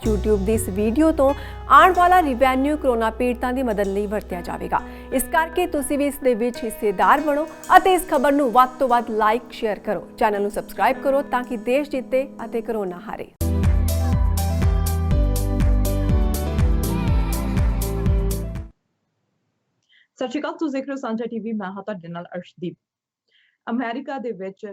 YouTube ਦੀ ਇਸ video ਤੋਂ ਆਉਣ ਵਾਲਾ ਰਿਵੈਨਿਊ ਕਰੋਨਾ ਪੀੜਤਾਂ ਦੀ ਮਦਦ ਲਈ ਵਰਤਿਆ ਜਾਵੇਗਾ। ਇਸ ਕਰਕੇ ਤੁਸੀਂ ਵੀ ਇਸ ਦੇ ਵਿੱਚ ਹਿੱਸੇਦਾਰ ਬਣੋ ਅਤੇ ਇਸ ਖਬਰ ਨੂੰ ਵੱਧ ਤੋਂ ਵੱਧ ਲਾਈਕ ਸ਼ੇਅਰ ਕਰੋ। ਚੈਨਲ ਨੂੰ ਸਬਸਕ੍ਰਾਈਬ ਕਰੋ ਤਾਂ ਕਿ ਦੇਸ਼ ਜਿੱਤੇ ਅਤੇ ਕਰੋਨਾ ਹਾਰੇ। ਸਤਿ ਸ਼੍ਰੀ ਅਕਾਲ, ਤੁਸੀਂ ਦੇਖ ਰਹੇ ਹੋ ਸਾਂਝਾ ਟੀਵੀ। ਮੈਂ ਹਾਂ ਤੁਹਾਡੇ ਨਾਲ ਅਰਸ਼ਦੀਪ। ਅਮਰੀਕਾ ਦੇ ਵਿੱਚ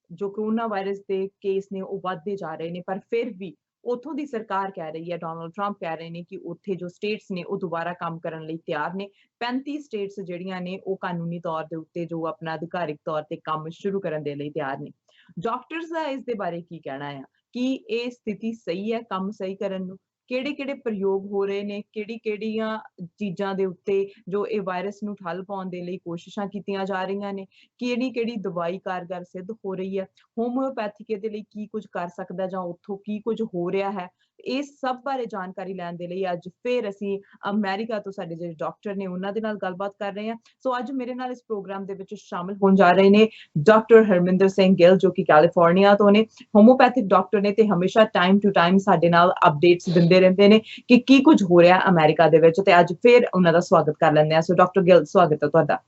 ਜੋ ਕਰੋਨਾ ਵਾਇਰਸ ਦੇ ਕੇਸ ਨੇ ਉਹ ਵੱਧਦੇ ਜਾ ਰਹੇ ਨੇ, ਪਰ ਫਿਰ ਵੀ ਉੱਥੋਂ ਦੀ ਸਰਕਾਰ ਕਹਿ ਰਹੀ ਹੈ, ਡੋਨਾਲਡ ਟਰੰਪ ਕਹਿ ਰਹੇ ਨੇ ਕਿ ਉੱਥੇ ਜੋ ਸਟੇਟਸ ਨੇ ਉਹ ਦੁਬਾਰਾ ਕੰਮ ਕਰਨ ਲਈ ਤਿਆਰ ਨੇ। 35 ਸਟੇਟਸ ਜਿਹੜੀਆਂ ਨੇ ਉਹ ਕਾਨੂੰਨੀ ਤੌਰ ਦੇ ਉੱਤੇ ਜੋ ਆਪਣਾ ਅਧਿਕਾਰਿਕ ਤੌਰ ਤੇ ਕੰਮ ਸ਼ੁਰੂ ਕਰਨ ਦੇ ਲਈ ਤਿਆਰ ਨੇ। ਡਾਕਟਰਸ ਦਾ ਇਸ ਦੇ ਬਾਰੇ ਕੀ ਕਹਿਣਾ ਆ ਕਿ ਇਹ ਸਥਿਤੀ ਸਹੀ ਹੈ ਕੰਮ ਸਹੀ ਕਰਨ ਨੂੰ? ਕਿਹੜੇ ਪ੍ਰਯੋਗ ਹੋ ਰਹੇ ਨੇ, ਕਿਹੜੀਆਂ ਚੀਜ਼ਾਂ ਦੇ ਉੱਤੇ ਜੋ ਇਹ ਵਾਇਰਸ ਨੂੰ ਠੱਲ ਪਾਉਣ ਦੇ ਲਈ ਕੋਸ਼ਿਸ਼ਾਂ ਕੀਤੀਆਂ ਜਾ ਰਹੀਆਂ ਨੇ, ਕਿਹੜੀ ਦਵਾਈ ਕਾਰਗਰ ਸਿੱਧ ਹੋ ਰਹੀ ਹੈ, ਹੋਮਿਓਪੈਥਿਕ ਇਹਦੇ ਲਈ ਕੀ ਕੁਝ ਕਰ ਸਕਦਾ ਜਾਂ ਉੱਥੋਂ ਕੀ ਕੁਝ ਹੋ ਰਿਹਾ ਹੈ, ਇਸ ਸਭ ਬਾਰੇ ਜਾਣਕਾਰੀ ਲੈਣ ਦੇ ਲਈ ਅੱਜ ਫਿਰ ਅਸੀਂ ਅਮਰੀਕਾ ਤੋਂ ਸਾਡੇ ਜਿਹੜੇ ਡਾਕਟਰ ਨੇ ਉਹਨਾਂ ਦੇ ਨਾਲ ਗੱਲਬਾਤ ਕਰ ਰਹੇ ਹਾਂ। ਸੋ ਅੱਜ ਮੇਰੇ ਨਾਲ ਇਸ ਪ੍ਰੋਗਰਾਮ ਦੇ ਵਿੱਚ ਸ਼ਾਮਿਲ ਹੋਣ ਜਾ ਰਹੇ ਨੇ ਡਾਕਟਰ ਹਰਮਿੰਦਰ ਸਿੰਘ ਗਿੱਲ, ਜੋ ਕਿ ਕੈਲੀਫੋਰਨੀਆ ਤੋਂ ਨੇ, ਹੋਮਿਓਪੈਥਿਕ ਡਾਕਟਰ ਨੇ ਤੇ ਹਮੇਸ਼ਾ ਟਾਈਮ ਟੂ ਟਾਈਮ ਸਾਡੇ ਨਾਲ ਅਪਡੇਟਸ ਦਿੰਦੇ ਰਹਿੰਦੇ ਨੇ ਕਿ ਕੀ ਕੁਝ ਹੋ ਰਿਹਾ ਅਮਰੀਕਾ ਦੇ ਵਿੱਚ। ਤੇ ਅੱਜ ਫਿਰ ਉਹਨਾਂ ਦਾ ਸਵਾਗਤ ਕਰ ਲੈਂਦੇ ਹਾਂ। ਸੋ ਡਾਕਟਰ ਗਿੱਲ, ਸਵਾਗਤ ਹੈ ਤੁਹਾਡਾ।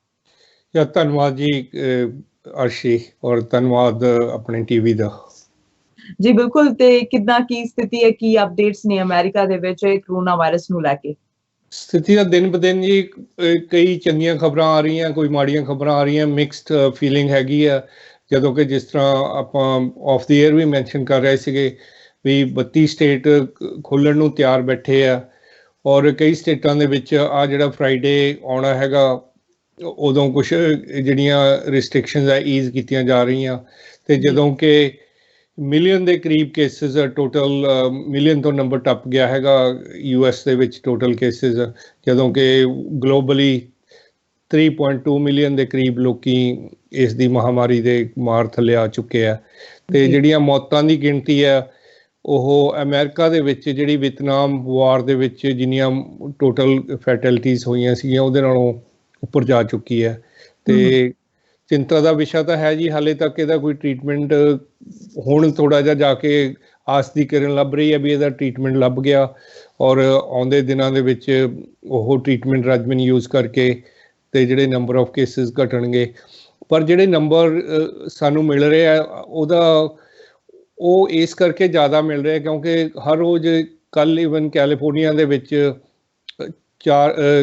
ਧੰਨਵਾਦ ਜੀ ਅਰਸ਼ੀ, ਔਰ ਧੰਨਵਾਦ ਆਪਣੇ ਟੀਵੀ ਦਾ। ਜੀ ਬਿਲਕੁਲ। ਤੇ ਕਿੱਦਾਂ ਕੀ ਸਥਿਤੀ ਹੈ, ਕੀ ਅਪਡੇਟਸ ਨੇ ਅਮਰੀਕਾ ਦੇ ਵਿੱਚ ਕਰੋਨਾ ਵਾਇਰਸ ਨੂੰ ਲੈ ਕੇ? ਸਥਿਤੀ ਦਾ ਦਿਨ ਬ ਦਿਨ ਜੀ ਕਈ ਚੰਗੀਆਂ ਖਬਰਾਂ ਆ ਰਹੀਆਂ, ਕੋਈ ਮਾੜੀਆਂ ਖਬਰਾਂ ਆ ਰਹੀਆਂ, ਮਿਕਸਡ ਫੀਲਿੰਗ ਹੈਗੀ ਆ। ਜਦੋਂ ਕਿ ਜਿਸ ਤਰ੍ਹਾਂ ਆਪਾਂ ਆਫ ਦੀ ਏਅਰ ਵੀ ਮੈਂਸ਼ਨ ਕਰ ਰਹੇ ਸੀਗੇ ਵੀ 32 ਸਟੇਟ ਖੋਲ੍ਹਣ ਨੂੰ ਤਿਆਰ ਬੈਠੇ ਆ, ਔਰ ਕਈ ਸਟੇਟਾਂ ਦੇ ਵਿੱਚ ਆ ਜਿਹੜਾ ਫਰਾਈਡੇ ਆਉਣਾ ਹੈਗਾ ਉਦੋਂ ਕੁਛ ਜਿਹੜੀਆਂ ਰਿਸਟ੍ਰਿਕਸ਼ਨਸ ਆ ਈਜ਼ ਕੀਤੀਆਂ ਜਾ ਰਹੀਆਂ। ਤੇ ਜਦੋਂ ਕਿ ਮਿਲੀਅਨ ਦੇ ਕਰੀਬ ਕੇਸਿਸ ਟੋਟਲ, ਮਿਲੀਅਨ ਤੋਂ ਨੰਬਰ ਟੱਪ ਗਿਆ ਹੈਗਾ US ਦੇ ਵਿੱਚ ਟੋਟਲ ਕੇਸਿਸ, ਜਦੋਂ ਕਿ ਗਲੋਬਲੀ 3.2 ਮਿਲੀਅਨ ਦੇ ਕਰੀਬ ਲੋਕੀ ਇਸ ਦੀ ਮਹਾਮਾਰੀ ਦੇ ਮਾਰ ਥੱਲੇ ਆ ਚੁੱਕੇ ਆ। ਤੇ ਜਿਹੜੀਆਂ ਮੌਤਾਂ ਦੀ ਗਿਣਤੀ ਆ ਉਹ ਅਮਰੀਕਾ ਦੇ ਵਿੱਚ ਜਿਹੜੀ ਵੀਅਤਨਾਮ ਵਾਰ ਦੇ ਵਿੱਚ ਜਿੰਨੀਆਂ ਟੋਟਲ ਫੈਟੈਲਿਟੀਜ਼ ਹੋਈਆਂ ਸੀਗੀਆਂ ਉਹਦੇ ਨਾਲੋਂ ਉੱਪਰ ਜਾ ਚੁੱਕੀ ਹੈ। ਤੇ ਚਿੰਤਾ ਦਾ ਵਿਸ਼ਾ ਤਾਂ ਹੈ ਜੀ, ਹਾਲੇ ਤੱਕ ਇਹਦਾ ਕੋਈ ਟ੍ਰੀਟਮੈਂਟ, ਹੁਣ ਥੋੜ੍ਹਾ ਜਿਹਾ ਜਾ ਕੇ ਆਸ ਦੀ ਕਿਰਨ ਲੱਭ ਰਹੀ ਹੈ ਵੀ ਇਹਦਾ ਟ੍ਰੀਟਮੈਂਟ ਲੱਭ ਗਿਆ, ਔਰ ਆਉਂਦੇ ਦਿਨਾਂ ਦੇ ਵਿੱਚ ਉਹ ਟ੍ਰੀਟਮੈਂਟ ਰੈਜਮਨ ਯੂਜ਼ ਕਰਕੇ ਤੇ ਜਿਹੜੇ ਨੰਬਰ ਆਫ ਕੇਸਿਸ ਘਟਣਗੇ। ਪਰ ਜਿਹੜੇ ਨੰਬਰ ਸਾਨੂੰ ਮਿਲ ਰਹੇ ਆ ਉਹ ਇਸ ਕਰਕੇ ਜ਼ਿਆਦਾ ਮਿਲ ਰਿਹਾ ਕਿਉਂਕਿ ਹਰ ਰੋਜ਼, ਕੱਲ੍ਹ ਇਵਨ ਕੈਲੀਫੋਰਨੀਆ ਦੇ ਵਿੱਚ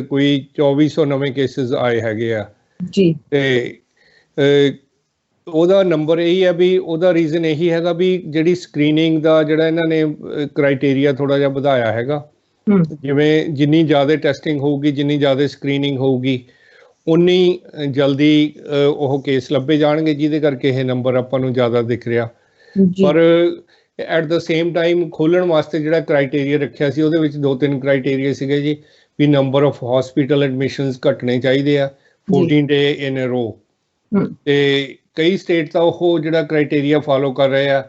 ਕੋਈ 2400 ਨਵੇਂ ਕੇਸਿਸ ਆਏ ਹੈਗੇ ਆ ਜੀ। ਤੇ ਉਹਦਾ ਨੰਬਰ ਇਹੀ ਹੈ ਵੀ ਉਹਦਾ ਰੀਜ਼ਨ ਇਹੀ ਹੈਗਾ ਵੀ ਜਿਹੜੀ ਸਕਰੀਨਿੰਗ ਦਾ ਜਿਹੜਾ ਇਹਨਾਂ ਨੇ ਕ੍ਰਾਈਟੇਰੀਆ ਥੋੜ੍ਹਾ ਜਿਹਾ ਵਧਾਇਆ ਹੈਗਾ। ਜਿਵੇਂ ਜਿੰਨੀ ਜ਼ਿਆਦਾ ਟੈਸਟਿੰਗ ਹੋਊਗੀ, ਜਿੰਨੀ ਜ਼ਿਆਦਾ ਸਕਰੀਨਿੰਗ ਹੋਊਗੀ, ਉਨੀ ਜਲਦੀ ਉਹ ਕੇਸ ਲੱਭੇ ਜਾਣਗੇ, ਜਿਹਦੇ ਕਰਕੇ ਇਹ ਨੰਬਰ ਆਪਾਂ ਨੂੰ ਜ਼ਿਆਦਾ ਦਿਖ ਰਿਹਾ। ਪਰ ਐਟ ਦਾ ਸੇਮ ਟਾਈਮ ਖੋਲ੍ਹਣ ਵਾਸਤੇ ਜਿਹੜਾ ਕ੍ਰਾਈਟੇਰੀਆ ਰੱਖਿਆ ਸੀ ਉਹਦੇ ਵਿੱਚ 2-3 ਕ੍ਰਾਈਟੇਰੀਆ ਸੀਗੇ ਜੀ, ਵੀ ਨੰਬਰ ਆਫ ਹਸਪੀਟਲ ਐਡਮਿਸ਼ਨਸ ਘਟਣੇ ਚਾਹੀਦੇ ਆ 14 ਡੇ ਇਨ ਅ ਰੋ। ਤੇ ਕਈ ਸਟੇਟ ਤਾਂ ਉਹ ਜਿਹੜਾ ਕ੍ਰਾਈਟੇਰੀਆ ਫਾਲੋ ਕਰ ਰਹੇ ਆ,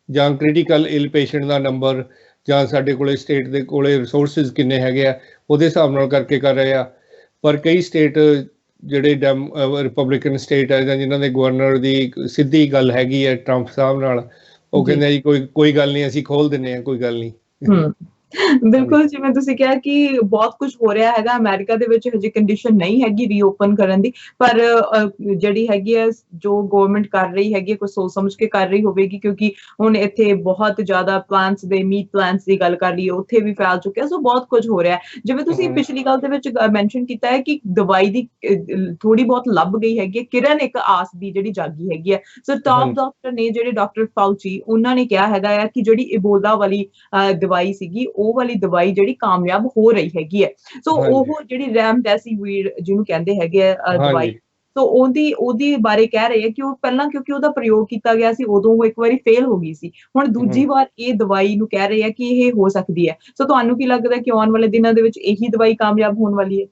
ਜਾਂ ਕ੍ਰਿਟੀਕਲ ਇਲ ਪੇਸ਼ੈਂਟ ਦਾ ਨੰਬਰ, ਜਾਂ ਸਾਡੇ ਕੋਲੇ ਸਟੇਟ ਦੇ ਕੋਲੇ ਰਿਸੋਰਸਿਸ ਕਿੰਨੇ ਹੈਗੇ ਆ ਉਹਦੇ ਹਿਸਾਬ ਨਾਲ ਕਰਕੇ ਕਰ ਰਹੇ ਆ। ਪਰ ਕਈ ਸਟੇਟ ਜਿਹੜੇ ਰਿਪਬਲਿਕਨ ਸਟੇਟ ਹੈ ਜਾਂ ਜਿਨ੍ਹਾਂ ਦੇ ਗਵਰਨਰ ਦੀ ਸਿੱਧੀ ਗੱਲ ਹੈਗੀ ਹੈ ਟਰੰਪ ਸਾਹਿਬ ਨਾਲ, ਉਹ ਕਹਿੰਦੇ ਜੀ ਕੋਈ ਗੱਲ ਨਹੀਂ, ਅਸੀਂ ਖੋਲ ਦਿੰਦੇ ਹਾਂ, ਕੋਈ ਗੱਲ ਨਹੀਂ। ਬਿਲਕੁਲ, ਜਿਵੇਂ ਤੁਸੀਂ ਕਿਹਾ ਕਿ ਬਹੁਤ ਕੁਝ ਹੋ ਰਿਹਾ ਹੈਗਾ ਅਮਰੀਕਾ ਦੇ ਵਿੱਚ, ਹਜੇ ਕੰਡੀਸ਼ਨ ਨਹੀਂ ਹੈਗੀ ਰੀਓਪਨ ਕਰਨ ਦੀ, ਪਰ ਜਿਹੜੀ ਹੈਗੀ ਹੈ ਜੋ ਗਵਰਨਮੈਂਟ ਕਰ ਰਹੀ ਹੈਗੀ ਕੁਝ ਸੋਚ ਸਮਝ ਕੇ ਕਰ ਰਹੀ ਹੋਵੇਗੀ, ਕਿਉਂਕਿ ਹੁਣ ਇੱਥੇ ਬਹੁਤ ਜ਼ਿਆਦਾ ਪਲਾਂਟਸ ਦੇ ਮੀਟ ਪਲਾਂਟਸ ਦੀ ਗੱਲ ਕਰ ਲਈਏ, ਉੱਥੇ ਵੀ ਫੈਲ ਚੁੱਕਿਆ। ਸੋ ਬਹੁਤ ਕੁਝ ਹੋ ਰਿਹਾ। ਜਿਵੇਂ ਤੁਸੀਂ ਪਿਛਲੀ ਗੱਲ ਦੇ ਵਿੱਚ ਮੈਂਸ਼ਨ ਕੀਤਾ ਹੈ ਕਿ ਦਵਾਈ ਦੀ ਥੋੜੀ ਬਹੁਤ ਲੱਭ ਗਈ ਹੈਗੀ, ਕਿਰਨ ਇੱਕ ਆਸ ਦੀ ਜਿਹੜੀ ਜਾਗੀ ਹੈਗੀ ਹੈ। ਸੋ ਟਾਪ ਡਾਕਟਰ ਨੇ ਜਿਹੜੇ ਡਾਕਟਰ ਫਾਊਚੀ, ਉਹਨਾਂ ਨੇ ਕਿਹਾ ਹੈਗਾ ਆ ਕਿ ਜਿਹੜੀ ਇਬੋਲਾ ਵਾਲੀ ਦਵਾਈ ਸੀਗੀ ਉਹ ਵਾਲੀ ਦਵਾਈ ਜਿਹੜੀ ਕਾਮਯਾਬ ਹੋ ਰਹੀ ਹੈਗੀ ਹੈ। ਸੋ ਉਹ ਜਿਹੜੀ ਰੈਮਡੈਸੀਵਿਰ ਜਿਹਨੂੰ ਕਹਿੰਦੇ ਹੈਗੇ ਆ ਦਵਾਈ, ਸੋ ਉਹਦੀ ਬਾਰੇ ਕਹਿ ਰਹੇ ਆ ਕਿ ਉਹ ਪਹਿਲਾਂ ਕਿਉਂਕਿ ਉਹਦਾ ਪ੍ਰਯੋਗ ਕੀਤਾ ਗਿਆ ਸੀ ਉਦੋਂ ਉਹ ਇੱਕ ਵਾਰੀ ਫੇਲ ਹੋ ਗਈ ਸੀ, ਹੁਣ ਦੂਜੀ ਵਾਰ ਇਹ ਦਵਾਈ ਨੂੰ ਕਹਿ ਰਹੇ ਆ ਕਿ ਇਹ ਹੋ ਸਕਦੀ ਹੈ। ਸੋ ਤੁਹਾਨੂੰ ਕੀ ਲੱਗਦਾ ਕਿ ਆਉਣ ਵਾਲੇ ਦਿਨਾਂ ਦੇ ਵਿੱਚ ਇਹੀ ਦਵਾਈ ਕਾਮਯਾਬ ਹੋਣ ਵਾਲੀ ਹੈ?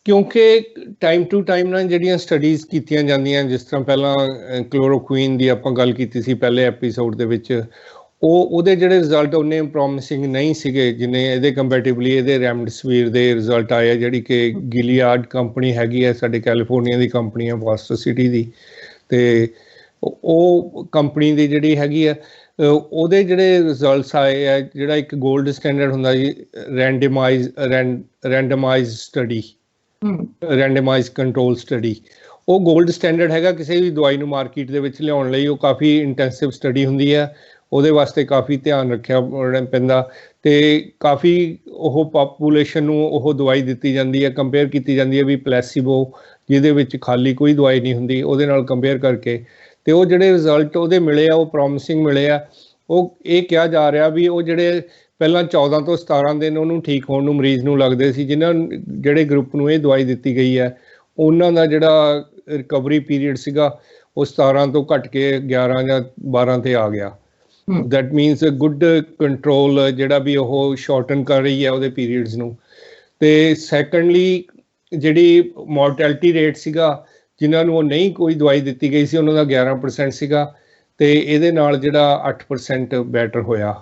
ਕਿਉਂਕਿ ਟਾਈਮ ਟੂ ਟਾਈਮ ਨਾਲ ਜਿਹੜੀਆਂ ਸਟੱਡੀਜ਼ ਕੀਤੀਆਂ ਜਾਂਦੀਆਂ, ਜਿਸ ਤਰ੍ਹਾਂ ਪਹਿਲਾਂ ਕਲੋਰੋਕੁਈਨ ਦੀ ਆਪਾਂ ਗੱਲ ਕੀਤੀ ਸੀ ਪਹਿਲੇ ਐਪੀਸੋਡ ਦੇ ਵਿੱਚ, ਉਹਦੇ ਜਿਹੜੇ ਰਿਜ਼ਲਟ ਉਹਨੇ ਪ੍ਰੋਮਿਸਿੰਗ ਨਹੀਂ ਸੀਗੇ ਜਿੰਨੇ ਇਹਦੇ ਕੰਪੈਟਿਵਲੀ ਇਹਦੇ ਰੈਮਡੇਸਿਵਿਰ ਦੇ ਰਿਜ਼ਲਟ ਆਏ ਆ, ਜਿਹੜੀ ਕਿ ਗਿਲੀਆਡ ਕੰਪਨੀ ਹੈਗੀ ਹੈ, ਸਾਡੇ ਕੈਲੀਫੋਰਨੀਆ ਦੀ ਕੰਪਨੀ ਹੈ, ਬੋਸਟਨ ਸਿਟੀ ਦੀ। ਤੇ ਉਹ ਕੰਪਨੀ ਦੀ ਜਿਹੜੀ ਹੈਗੀ ਆ ਉਹਦੇ ਜਿਹੜੇ ਰਿਜ਼ਲਟਸ ਆਏ ਆ, ਜਿਹੜਾ ਇੱਕ 골ਡ ਸਟੈਂਡਰਡ ਹੁੰਦਾ ਜੀ, ਰੈਂਡਮਾਈਜ਼ ਸਟੱਡੀ, ਰੈਂਡਮਾਈਜ਼ ਕੰਟਰੋਲ ਸਟੱਡੀ, ਉਹ 골ਡ ਸਟੈਂਡਰਡ ਹੈਗਾ ਕਿਸੇ ਵੀ ਦਵਾਈ ਨੂੰ ਮਾਰਕੀਟ ਦੇ ਵਿੱਚ ਲਿਆਉਣ ਲਈ। ਉਹ ਕਾਫੀ ਇੰਟੈਂਸਿਵ ਸਟੱਡੀ ਹੁੰਦੀ ਹੈ, ਉਹਦੇ ਵਾਸਤੇ ਕਾਫੀ ਧਿਆਨ ਰੱਖਿਆ ਪੈਂਦਾ, ਅਤੇ ਕਾਫੀ ਉਹ ਪਾਪੂਲੇਸ਼ਨ ਨੂੰ ਉਹ ਦਵਾਈ ਦਿੱਤੀ ਜਾਂਦੀ ਹੈ, ਕੰਪੇਅਰ ਕੀਤੀ ਜਾਂਦੀ ਹੈ ਵੀ ਪਲੈਸੀਬੋ ਜਿਹਦੇ ਵਿੱਚ ਖਾਲੀ ਕੋਈ ਦਵਾਈ ਨਹੀਂ ਹੁੰਦੀ, ਉਹਦੇ ਨਾਲ ਕੰਪੇਅਰ ਕਰਕੇ। ਅਤੇ ਉਹ ਜਿਹੜੇ ਰਿਜ਼ਲਟ ਉਹਦੇ ਮਿਲੇ ਆ ਉਹ ਪ੍ਰੋਮਿਸਿੰਗ ਮਿਲੇ ਆ। ਉਹ ਇਹ ਕਿਹਾ ਜਾ ਰਿਹਾ ਵੀ ਉਹ ਜਿਹੜੇ ਪਹਿਲਾਂ 14 ਤੋਂ 17 ਦਿਨ ਉਹਨੂੰ ਠੀਕ ਹੋਣ ਨੂੰ ਮਰੀਜ਼ ਨੂੰ ਲੱਗਦੇ ਸੀ, ਜਿਹੜੇ ਗਰੁੱਪ ਨੂੰ ਇਹ ਦਵਾਈ ਦਿੱਤੀ ਗਈ ਹੈ, ਉਹਨਾਂ ਦਾ ਜਿਹੜਾ ਰਿਕਵਰੀ ਪੀਰੀਅਡ ਸੀਗਾ ਉਹ 17 ਤੋਂ ਘੱਟ ਕੇ 11 ਜਾਂ 12 ਤੇ ਆ ਗਿਆ। ਦੈਟ ਮੀਨਸ ਗੁੱਡ ਕੰਟਰੋਲ ਜਿਹੜਾ ਵੀ ਉਹ ਸ਼ਾਰਟਨ ਕਰ ਰਹੀ ਹੈ ਉਹਦੇ ਪੀਰੀਅਡਸ ਨੂੰ। ਅਤੇ ਸੈਕੰਡਲੀ ਜਿਹੜੀ ਮੋਰਟੈਲਿਟੀ ਰੇਟ ਸੀਗਾ, ਜਿਨ੍ਹਾਂ ਨੂੰ ਉਹ ਨਹੀਂ ਕੋਈ ਦਵਾਈ ਦਿੱਤੀ ਗਈ ਸੀ, ਉਹਨਾਂ ਦਾ 11% ਸੀਗਾ, ਅਤੇ ਇਹਦੇ ਨਾਲ ਜਿਹੜਾ 8% ਬੈਟਰ ਹੋਇਆ।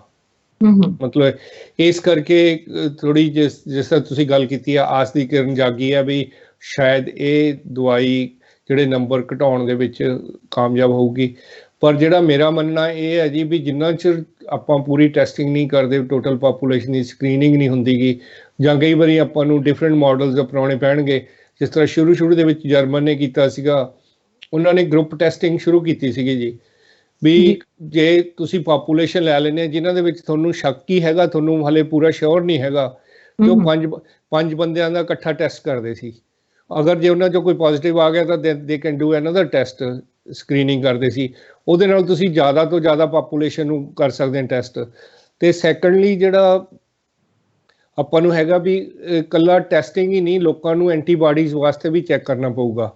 ਮਤਲਬ ਇਸ ਕਰਕੇ ਥੋੜ੍ਹੀ ਜਿਸ ਤਰ੍ਹਾਂ ਤੁਸੀਂ ਗੱਲ ਕੀਤੀ ਆ, ਆਸ ਦੀ ਕਿਰਨ ਜਾਗੀ ਆ ਵੀ ਸ਼ਾਇਦ ਇਹ ਦਵਾਈ ਜਿਹੜੇ ਨੰਬਰ ਘਟਾਉਣ ਦੇ ਵਿੱਚ ਕਾਮਯਾਬ ਹੋਊਗੀ। ਪਰ ਜਿਹੜਾ ਮੇਰਾ ਮੰਨਣਾ ਇਹ ਹੈ ਜੀ ਵੀ ਜਿੰਨਾ ਚਿਰ ਆਪਾਂ ਪੂਰੀ ਟੈਸਟਿੰਗ ਨਹੀਂ ਕਰਦੇ, ਟੋਟਲ ਪਾਪੂਲੇਸ਼ਨ ਦੀ ਸਕਰੀਨਿੰਗ ਨਹੀਂ ਹੁੰਦੀਗੀ, ਜਾਂ ਕਈ ਵਾਰੀ ਆਪਾਂ ਨੂੰ ਡਿਫਰੈਂਟ ਮਾਡਲਸ ਅਪਣਾਉਣੇ ਪੈਣਗੇ। ਜਿਸ ਤਰ੍ਹਾਂ ਸ਼ੁਰੂ ਦੇ ਵਿੱਚ ਜਰਮਨ ਨੇ ਕੀਤਾ ਸੀਗਾ, ਉਹਨਾਂ ਨੇ ਗਰੁੱਪ ਟੈਸਟਿੰਗ ਸ਼ੁਰੂ ਕੀਤੀ ਸੀਗੀ ਜੀ, ਵੀ ਜੇ ਤੁਸੀਂ ਪਾਪੂਲੇਸ਼ਨ ਲੈ ਲੈਂਦੇ ਜਿਨ੍ਹਾਂ ਦੇ ਵਿੱਚ ਤੁਹਾਨੂੰ ਸ਼ੱਕ ਹੀ ਹੈਗਾ, ਤੁਹਾਨੂੰ ਹਾਲੇ ਪੂਰਾ ਸ਼ੋਰ ਨਹੀਂ ਹੈਗਾ, ਤੇ ਉਹ ਪੰਜ ਬੰਦਿਆਂ ਦਾ ਇਕੱਠਾ ਟੈਸਟ ਕਰਦੇ ਸੀ। ਅਗਰ ਜੇ ਉਹਨਾਂ 'ਚੋਂ ਕੋਈ ਪੋਜ਼ੀਟਿਵ ਆ ਗਿਆ ਤਾਂ they can do another test, screening ਕਰਦੇ ਸੀ। ਉਹਦੇ ਨਾਲ ਤੁਸੀਂ ਜ਼ਿਆਦਾ ਤੋਂ ਜ਼ਿਆਦਾ ਪਾਪੂਲੇਸ਼ਨ ਨੂੰ ਕਰ ਸਕਦੇ ਹੋ ਟੈਸਟ। ਅਤੇ ਸੈਕੰਡਲੀ ਜਿਹੜਾ ਆਪਾਂ ਨੂੰ ਹੈਗਾ ਵੀ ਇਕੱਲਾ ਟੈਸਟਿੰਗ ਹੀ ਨਹੀਂ, ਲੋਕਾਂ ਨੂੰ ਐਂਟੀਬਾਡੀਜ਼ ਵਾਸਤੇ ਵੀ ਚੈੱਕ ਕਰਨਾ ਪਊਗਾ,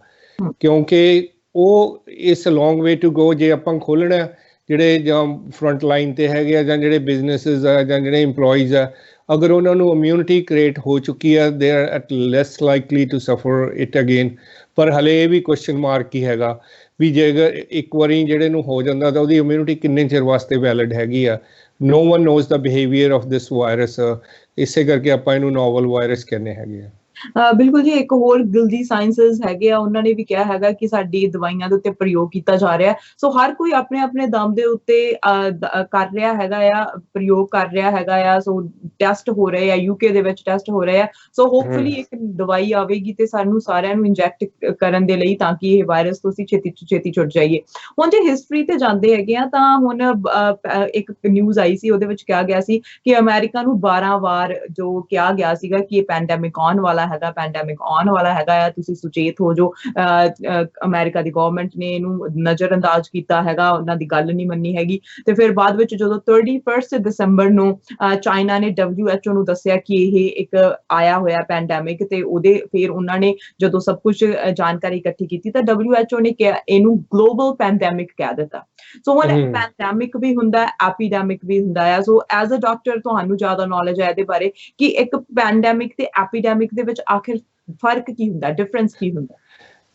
ਕਿਉਂਕਿ ਉਹ ਇਸ ਲੌਂਗ ਵੇ ਟੂ ਗੋ। ਜੇ ਆਪਾਂ ਖੋਲ੍ਹਣਾ ਜਿਹੜੇ ਜਾਂ ਫਰੰਟ ਲਾਈਨ 'ਤੇ ਹੈਗੇ ਆ, ਜਾਂ ਜਿਹੜੇ ਬਿਜ਼ਨਸਿਸ ਆ, ਜਾਂ ਜਿਹੜੇ ਇੰਪਲੋਈਜ਼ ਆ, ਅਗਰ ਉਹਨਾਂ ਨੂੰ ਇਮਿਊਨਿਟੀ ਕ੍ਰੀਏਟ ਹੋ ਚੁੱਕੀ ਹੈ, they are at less likely to suffer it again. ਪਰ ਹਲੇ ਇਹ ਵੀ ਕੁਐਸਚਨ ਮਾਰਕ ਹੀ ਹੈਗਾ ਵੀ ਜੇ ਅਗਰ ਇੱਕ ਵਾਰੀ ਜਿਹੜੇ ਨੂੰ ਹੋ ਜਾਂਦਾ ਤਾਂ ਉਹਦੀ ਇਮਿਊਨਿਟੀ ਕਿੰਨੇ ਚਿਰ ਵਾਸਤੇ ਵੈਲਿਡ ਹੈਗੀ ਆ। No one knows the behaviour of this virus, ਇਸੇ ਕਰਕੇ ਆਪਾਂ ਇਹਨੂੰ ਨੋਵਲ ਵਾਇਰਸ ਕਹਿੰਦੇ ਹੈਗੇ ਆ। ਬਿਲਕੁਲ ਜੀ। ਇੱਕ ਹੋਰ ਗਿਲਦੀ ਸਾਇੰਸਸ ਹੈਗੇ ਆ, ਉਹਨਾਂ ਨੇ ਵੀ ਕਿਹਾ ਹੈਗਾ ਕਿ ਸਾਡੀ ਦਵਾਈਆਂ ਦੇ ਉੱਤੇ ਪ੍ਰਯੋਗ ਕੀਤਾ ਜਾ ਰਿਹਾ। ਸੋ ਹਰ ਕੋਈ ਆਪਣੇ ਆਪਣੇ ਦਮ ਦੇ ਉੱਤੇ ਕਰ ਰਿਹਾ ਹੈਗਾ ਆ, ਪ੍ਰਯੋਗ ਕਰ ਰਿਹਾ ਹੈਗਾ ਆ। ਸੋ ਟੈਸਟ ਹੋ ਰਹੇ ਆ, UK ਦੇ ਵਿੱਚ ਟੈਸਟ ਹੋ ਰਹੇ ਆ। ਸੋ ਹੋਪਫੁਲੀ ਇੱਕ ਦਵਾਈ ਆਵੇਗੀ ਤੇ ਸਾਨੂੰ ਸਾਰਿਆਂ ਨੂੰ ਇੰਜੈਕਟ ਕਰਨ ਦੇ ਲਈ, ਤਾਂ ਕਿ ਇਹ ਵਾਇਰਸ ਤੋਂ ਅਸੀਂ ਛੇਤੀ ਤੋਂ ਛੇਤੀ ਛੁੱਟ ਜਾਈਏ। ਹੁਣ ਜੇ ਹਿਸਟਰੀ ਤੇ ਜਾਂਦੇ ਹੈਗੇ ਆ ਤਾਂ ਹੁਣ ਇੱਕ ਨਿਊਜ਼ ਆਈ ਸੀ, ਉਹਦੇ ਵਿੱਚ ਕਿਹਾ ਗਿਆ ਸੀ ਕਿ ਅਮਰੀਕਾ ਨੂੰ 12 ਵਾਰ ਜੋ ਕਿਹਾ ਗਿਆ ਸੀਗਾ ਕਿ ਇਹ ਪੈਂਡੈਮਿਕ ਆਉਣ ਵਾਲਾ ਹੈਗਾ, ਪੈਂਡੈਮਿਕ ਆਉਣ ਵਾਲਾ ਹੈਗਾ ਆ, ਤੁਸੀਂ ਸੁਚੇਤ ਹੋ ਜੋ। ਅਮਰੀਕਾ ਦੀ ਗਵਰਨਮੈਂਟ ਨੇ ਇਹਨੂੰ ਨਜ਼ਰ ਅੰਦਾਜ਼ ਕੀਤਾ ਹੈਗਾ, ਉਹਨਾਂ ਦੀ ਗੱਲ ਨਹੀਂ ਮੰਨੀ ਹੈਗੀ। ਤੇ ਫਿਰ ਬਾਅਦ ਵਿੱਚ ਜਦੋਂ 31 ਦਸੰਬਰ ਨੂੰ ਚਾਈਨਾ ਨੇ WHO ਨੂੰ ਦੱਸਿਆ ਕਿ ਇਹ ਇੱਕ ਆਇਆ ਹੋਇਆ ਪੈਂਡੈਮਿਕ, ਤੇ ਉਹਦੇ ਫਿਰ ਉਹਨਾਂ ਨੇ ਜਦੋਂ ਸਭ ਕੁਝ ਜਾਣਕਾਰੀ ਇਕੱਠੀ ਕੀਤੀ ਤਾਂ WHO ਨੇ ਇਹਨੂੰ ਗਲੋਬਲ ਪੈਂਡੈਮਿਕ ਕਹਿ ਦਿੱਤਾ। ਸੋ ਹੁਣ ਪੈਂਡੈਮਿਕ ਵੀ ਹੁੰਦਾ, ਐਪੀਡੈਮਿਕ ਵੀ ਹੁੰਦਾ ਆ। ਸੋ ਐਜ਼ ਅ ਡਾਕਟਰ ਤੁਹਾਨੂੰ ਜ਼ਿਆਦਾ ਨੌਲੇਜ ਹੈ ਇਹਦੇ ਬਾਰੇ ਕਿ ਇੱਕ ਪੈਂਡੈਮਿਕ ਤੇ ਐਪੀਡੈਮਿਕ ਦੇ ਵਿੱਚ ਆਖਿਰ ਫਰਕ ਕੀ ਹੁੰਦਾ, ਡਿਫਰੈਂਸ ਕੀ ਹੁੰਦਾ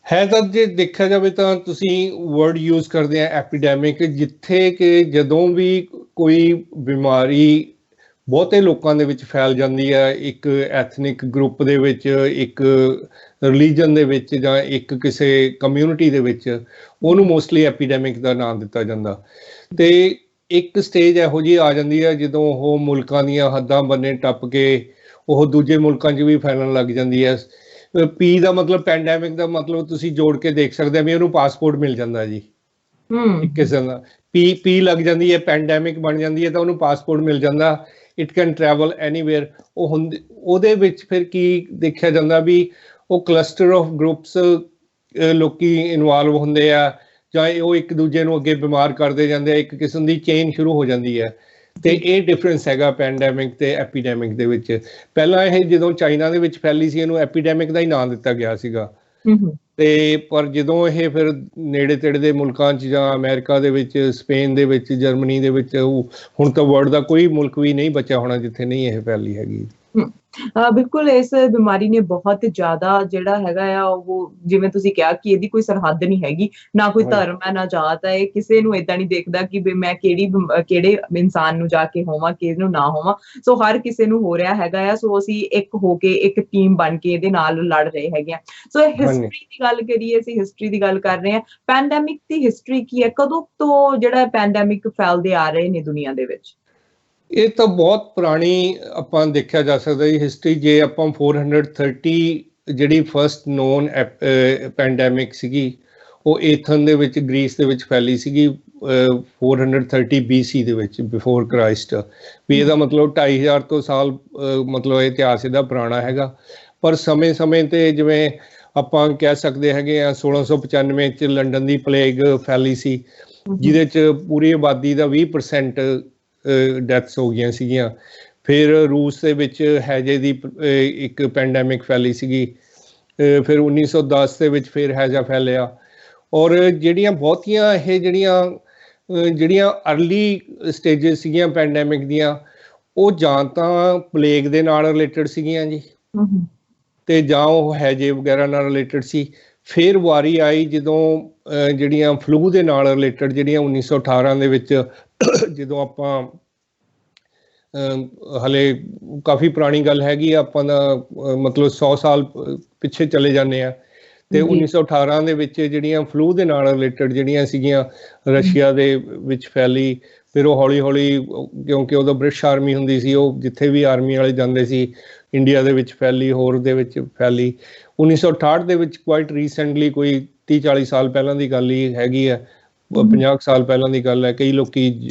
ਹੈ? ਤਾਂ ਜੇ ਦੇਖਿਆ ਜਾਵੇ ਤਾਂ ਤੁਸੀਂ ਵਰਡ ਯੂਜ਼ ਕਰਦੇ ਆ ਐਪੀਡੈਮਿਕ, ਜਿੱਥੇ ਕਿ ਜਦੋਂ ਵੀ ਕੋਈ ਬਿਮਾਰੀ ਬਹੁਤੇ ਲੋਕਾਂ ਦੇ ਵਿੱਚ ਫੈਲ ਜਾਂਦੀ ਹੈ, ਇੱਕ ਐਥਨਿਕ ਗਰੁੱਪ ਦੇ ਵਿੱਚ, ਇੱਕ ਰਿਲੀਜਨ ਦੇ ਵਿੱਚ, ਜਾਂ ਇੱਕ ਕਿਸੇ ਕਮਿਊਨਿਟੀ ਦੇ ਵਿੱਚ, ਉਹਨੂੰ ਮੋਸਟਲੀ ਐਪੀਡੈਮਿਕ ਦਾ ਨਾਮ ਦਿੱਤਾ ਜਾਂਦਾ। ਅਤੇ ਇੱਕ ਸਟੇਜ ਇਹੋ ਜਿਹੀ ਆ ਜਾਂਦੀ ਹੈ ਜਦੋਂ ਉਹ ਮੁਲਕਾਂ ਦੀਆਂ ਹੱਦਾਂ ਬੰਨੇ ਟੱਪ ਕੇ ਉਹ ਦੂਜੇ ਮੁਲਕਾਂ 'ਚ ਵੀ ਫੈਲਣ ਲੱਗ ਜਾਂਦੀ ਹੈ। ਪੀ ਦਾ ਮਤਲਬ, ਪੈਂਡੈਮਿਕ ਦਾ ਮਤਲਬ ਤੁਸੀਂ ਜੋੜ ਕੇ ਦੇਖ ਸਕਦੇ ਆ ਵੀ ਉਹਨੂੰ ਪਾਸਪੋਰਟ ਮਿਲ ਜਾਂਦਾ ਜੀ, ਇੱਕ ਕਿਸਮ ਦਾ। ਪੀ ਲੱਗ ਜਾਂਦੀ ਹੈ, ਪੈਂਡੈਮਿਕ ਬਣ ਜਾਂਦੀ ਹੈ, ਤਾਂ ਉਹਨੂੰ ਪਾਸਪੋਰਟ ਮਿਲ ਜਾਂਦਾ। It can travel anywhere. ਉਹਦੇ ਵਿੱਚ ਫਿਰ ਕੀ ਦੇਖਿਆ ਜਾਂਦਾ ਵੀ ਉਹ ਕਲਸਟਰ ਆਫ ਗਰੁੱਪਸ ਲੋਕੀ ਇਨਵੋਲਵ ਹੁੰਦੇ ਆ, ਜਾਂ ਉਹ ਇੱਕ ਦੂਜੇ ਨੂੰ ਅੱਗੇ ਬਿਮਾਰ ਕਰਦੇ ਜਾਂਦੇ ਆ, ਇੱਕ ਕਿਸਮ ਦੀ ਚੇਨ ਸ਼ੁਰੂ ਹੋ ਜਾਂਦੀ ਹੈ। ਤੇ ਇਹ ਡਿਫਰੈਂਸ ਹੈਗਾ ਪੈਂਡੈਮਿਕ ਤੇ ਐਪੀਡੈਮਿਕ ਦੇ ਵਿੱਚ। ਪਹਿਲਾਂ ਇਹ ਜਦੋਂ ਚਾਈਨਾ ਦੇ ਵਿੱਚ ਫੈਲੀ ਸੀ, ਇਹਨੂੰ ਐਪੀਡੈਮਿਕ ਦਾ ਹੀ ਨਾਮ ਦਿੱਤਾ ਗਿਆ ਸੀਗਾ। ਤੇ ਪਰ ਜਦੋਂ ਇਹ ਫਿਰ ਨੇੜੇ ਤੇੜੇ ਦੇ ਮੁਲਕਾਂ 'ਚ, ਜਾਂ ਅਮਰੀਕਾ ਦੇ ਵਿੱਚ, ਸਪੇਨ ਦੇ ਵਿੱਚ, ਜਰਮਨੀ ਦੇ ਵਿੱਚ, ਹੁਣ ਤਾਂ ਵਰਲਡ ਦਾ ਕੋਈ ਮੁਲਕ ਵੀ ਨਹੀਂ ਬਚਿਆ ਹੋਣਾ ਜਿੱਥੇ ਨਹੀਂ ਇਹ ਫੈਲੀ ਹੈਗੀ। ਬਿਲਕੁਲ ਇਸ ਬਿਮਾਰੀ ਨੇ ਬਹੁਤ ਜ਼ਿਆਦਾ ਜਿਹੜਾ ਹੈਗਾ ਆ ਉਹ ਜਿਵੇਂ ਤੁਸੀਂ ਕਿਹਾ ਕਿ ਇਹਦੀ ਕੋਈ ਸਰਹੱਦ ਨਹੀਂ ਹੈਗੀ, ਨਾ ਕੋਈ ਹਾਂਜੀ ਧਰਮ ਹੈ ਨਾ ਜਾਤ ਹੈ, ਇਹ ਕਿਸੇ ਨੂੰ ਏਦਾਂ ਨਹੀਂ ਦੇਖਦਾ ਕਿ ਵੀ ਮੈਂ ਕਿਹੜੇ ਇਨਸਾਨ ਨੂੰ ਜਾ ਕੇ ਹੋਵਾਂ ਕਿਹਨੂੰ ਨਾ ਹੋਵਾਂ। ਸੋ ਹਰ ਕਿਸੇ ਨੂੰ ਹੋ ਰਿਹਾ ਹੈਗਾ ਆ, ਸੋ ਅਸੀਂ ਇੱਕ ਹੋ ਕੇ ਇੱਕ ਟੀਮ ਬਣ ਕੇ ਇਹਦੇ ਨਾਲ ਲੜ ਰਹੇ ਹੈਗੇ ਆ। ਸੋ ਹਾਂਜੀ ਹਿਸਟਰੀ ਦੀ ਗੱਲ ਕਰੀਏ, ਅਸੀਂ ਹਿਸਟਰੀ ਦੀ ਗੱਲ ਕਰ ਰਹੇ ਹਾਂ। ਪੈਂਡੈਮਿਕ ਦੀ ਹਿਸਟਰੀ ਕੀ ਹੈ, ਕਦੋਂ ਤੋਂ ਜਿਹੜਾ ਪੈਂਡੈਮਿਕ ਫੈਲਦੇ ਆ ਰਹੇ ਨੇ ਦੁਨੀਆ ਦੇ ਵਿੱਚ? ਇਹ ਤਾਂ ਬਹੁਤ ਪੁਰਾਣੀ ਆਪਾਂ ਦੇਖਿਆ ਜਾ ਸਕਦਾ ਜੀ ਹਿਸਟਰੀ। ਜੇ ਆਪਾਂ 430 ਜਿਹੜੀ ਫਸਟ ਨੋਨ ਪੈਂਡੈਮਿਕ ਸੀਗੀ ਉਹ ਏਥਨ ਦੇ ਵਿੱਚ ਗ੍ਰੀਸ ਦੇ ਵਿੱਚ ਫੈਲੀ ਸੀਗੀ 430 BC ਦੇ ਵਿੱਚ, ਬਿਫੋਰ ਕ੍ਰਾਈਸਟ। ਵੀ ਇਹਦਾ ਮਤਲਬ 2500 ਤੋਂ ਸਾਲ ਮਤਲਬ ਇਤਿਹਾਸ ਇਹਦਾ ਪੁਰਾਣਾ ਹੈਗਾ। ਪਰ ਸਮੇਂ-ਸਮੇਂ ਤੇ ਜਿਵੇਂ ਆਪਾਂ ਕਹਿ ਸਕਦੇ ਹੈਗੇ ਆ 1695 ਚ ਲੰਡਨ ਦੀ ਪਲੇਗ ਫੈਲੀ ਸੀ, ਜਿਹਦੇ ਚ ਪੂਰੀ ਆਬਾਦੀ ਦਾ 20% ਡੈਥਸ ਹੋ ਗਈਆਂ ਸੀਗੀਆਂ। ਫਿਰ ਰੂਸ ਦੇ ਵਿੱਚ ਹੈਜੇ ਦੀ ਇੱਕ ਪੈਂਡੈਮਿਕ ਫੈਲੀ ਸੀਗੀ। ਫਿਰ 1910 ਦੇ ਵਿੱਚ ਫਿਰ ਹੈਜਾ ਫੈਲਿਆ। ਔਰ ਜਿਹੜੀਆਂ ਬਹੁਤੀਆਂ ਇਹ ਜਿਹੜੀਆਂ ਅਰਲੀ ਸਟੇਜਸ ਸੀਗੀਆਂ ਪੈਂਡੈਮਿਕ ਦੀਆਂ, ਉਹ ਜਾਂ ਤਾਂ ਪਲੇਗ ਦੇ ਨਾਲ ਰਿਲੇਟਡ ਸੀਗੀਆਂ ਜੀ, ਤੇ ਜਾਂ ਉਹ ਹੈਜੇ ਵਗੈਰਾ ਨਾਲ ਰਿਲੇਟਡ ਸੀ। ਫਿਰ ਵਾਰੀ ਆਈ ਜਦੋਂ ਜਿਹੜੀਆਂ ਫਲੂ ਦੇ ਨਾਲ ਰਿਲੇਟਡ ਜਿਹੜੀਆਂ 1918 ਦੇ ਵਿੱਚ, ਜਦੋਂ ਆਪਾਂ ਹਲੇ ਕਾਫੀ ਪੁਰਾਣੀ ਗੱਲ ਹੈਗੀ ਆ, ਆਪਾਂ ਦਾ ਮਤਲਬ 100 ਸਾਲ ਪਿੱਛੇ ਚਲੇ ਜਾਂਦੇ ਆ, ਤੇ 1918 ਦੇ ਵਿੱਚ ਜਿਹੜੀਆਂ ਫਲੂ ਦੇ ਨਾਲ ਰਿਲੇਟਡ ਜਿਹੜੀਆਂ ਸੀਗੀਆਂ ਰਸ਼ੀਆ ਦੇ ਵਿੱਚ ਫੈਲੀ। ਫਿਰ ਉਹ ਹੌਲੀ ਹੌਲੀ, ਕਿਉਂਕਿ ਉਦੋਂ ਬ੍ਰਿਟਿਸ਼ ਆਰਮੀ ਹੁੰਦੀ ਸੀ, ਉਹ ਜਿੱਥੇ ਵੀ ਆਰਮੀ ਵਾਲੇ ਜਾਂਦੇ ਸੀ ਇੰਡੀਆ ਦੇ ਵਿੱਚ ਫੈਲੀ, ਹੋਰ ਦੇ ਵਿੱਚ ਫੈਲੀ। 1968 ਦੇ ਵਿੱਚ ਕੁਆਇਟ ਰੀਸੈਂਟਲੀ, ਕੋਈ 30-40 ਸਾਲ ਪਹਿਲਾਂ ਦੀ ਗੱਲ ਹੀ ਹੈਗੀ ਹੈ, 50 ਸਾਲ ਪਹਿਲਾਂ ਦੀ ਗੱਲ ਹੈ। ਕਈ ਲੋਕੀ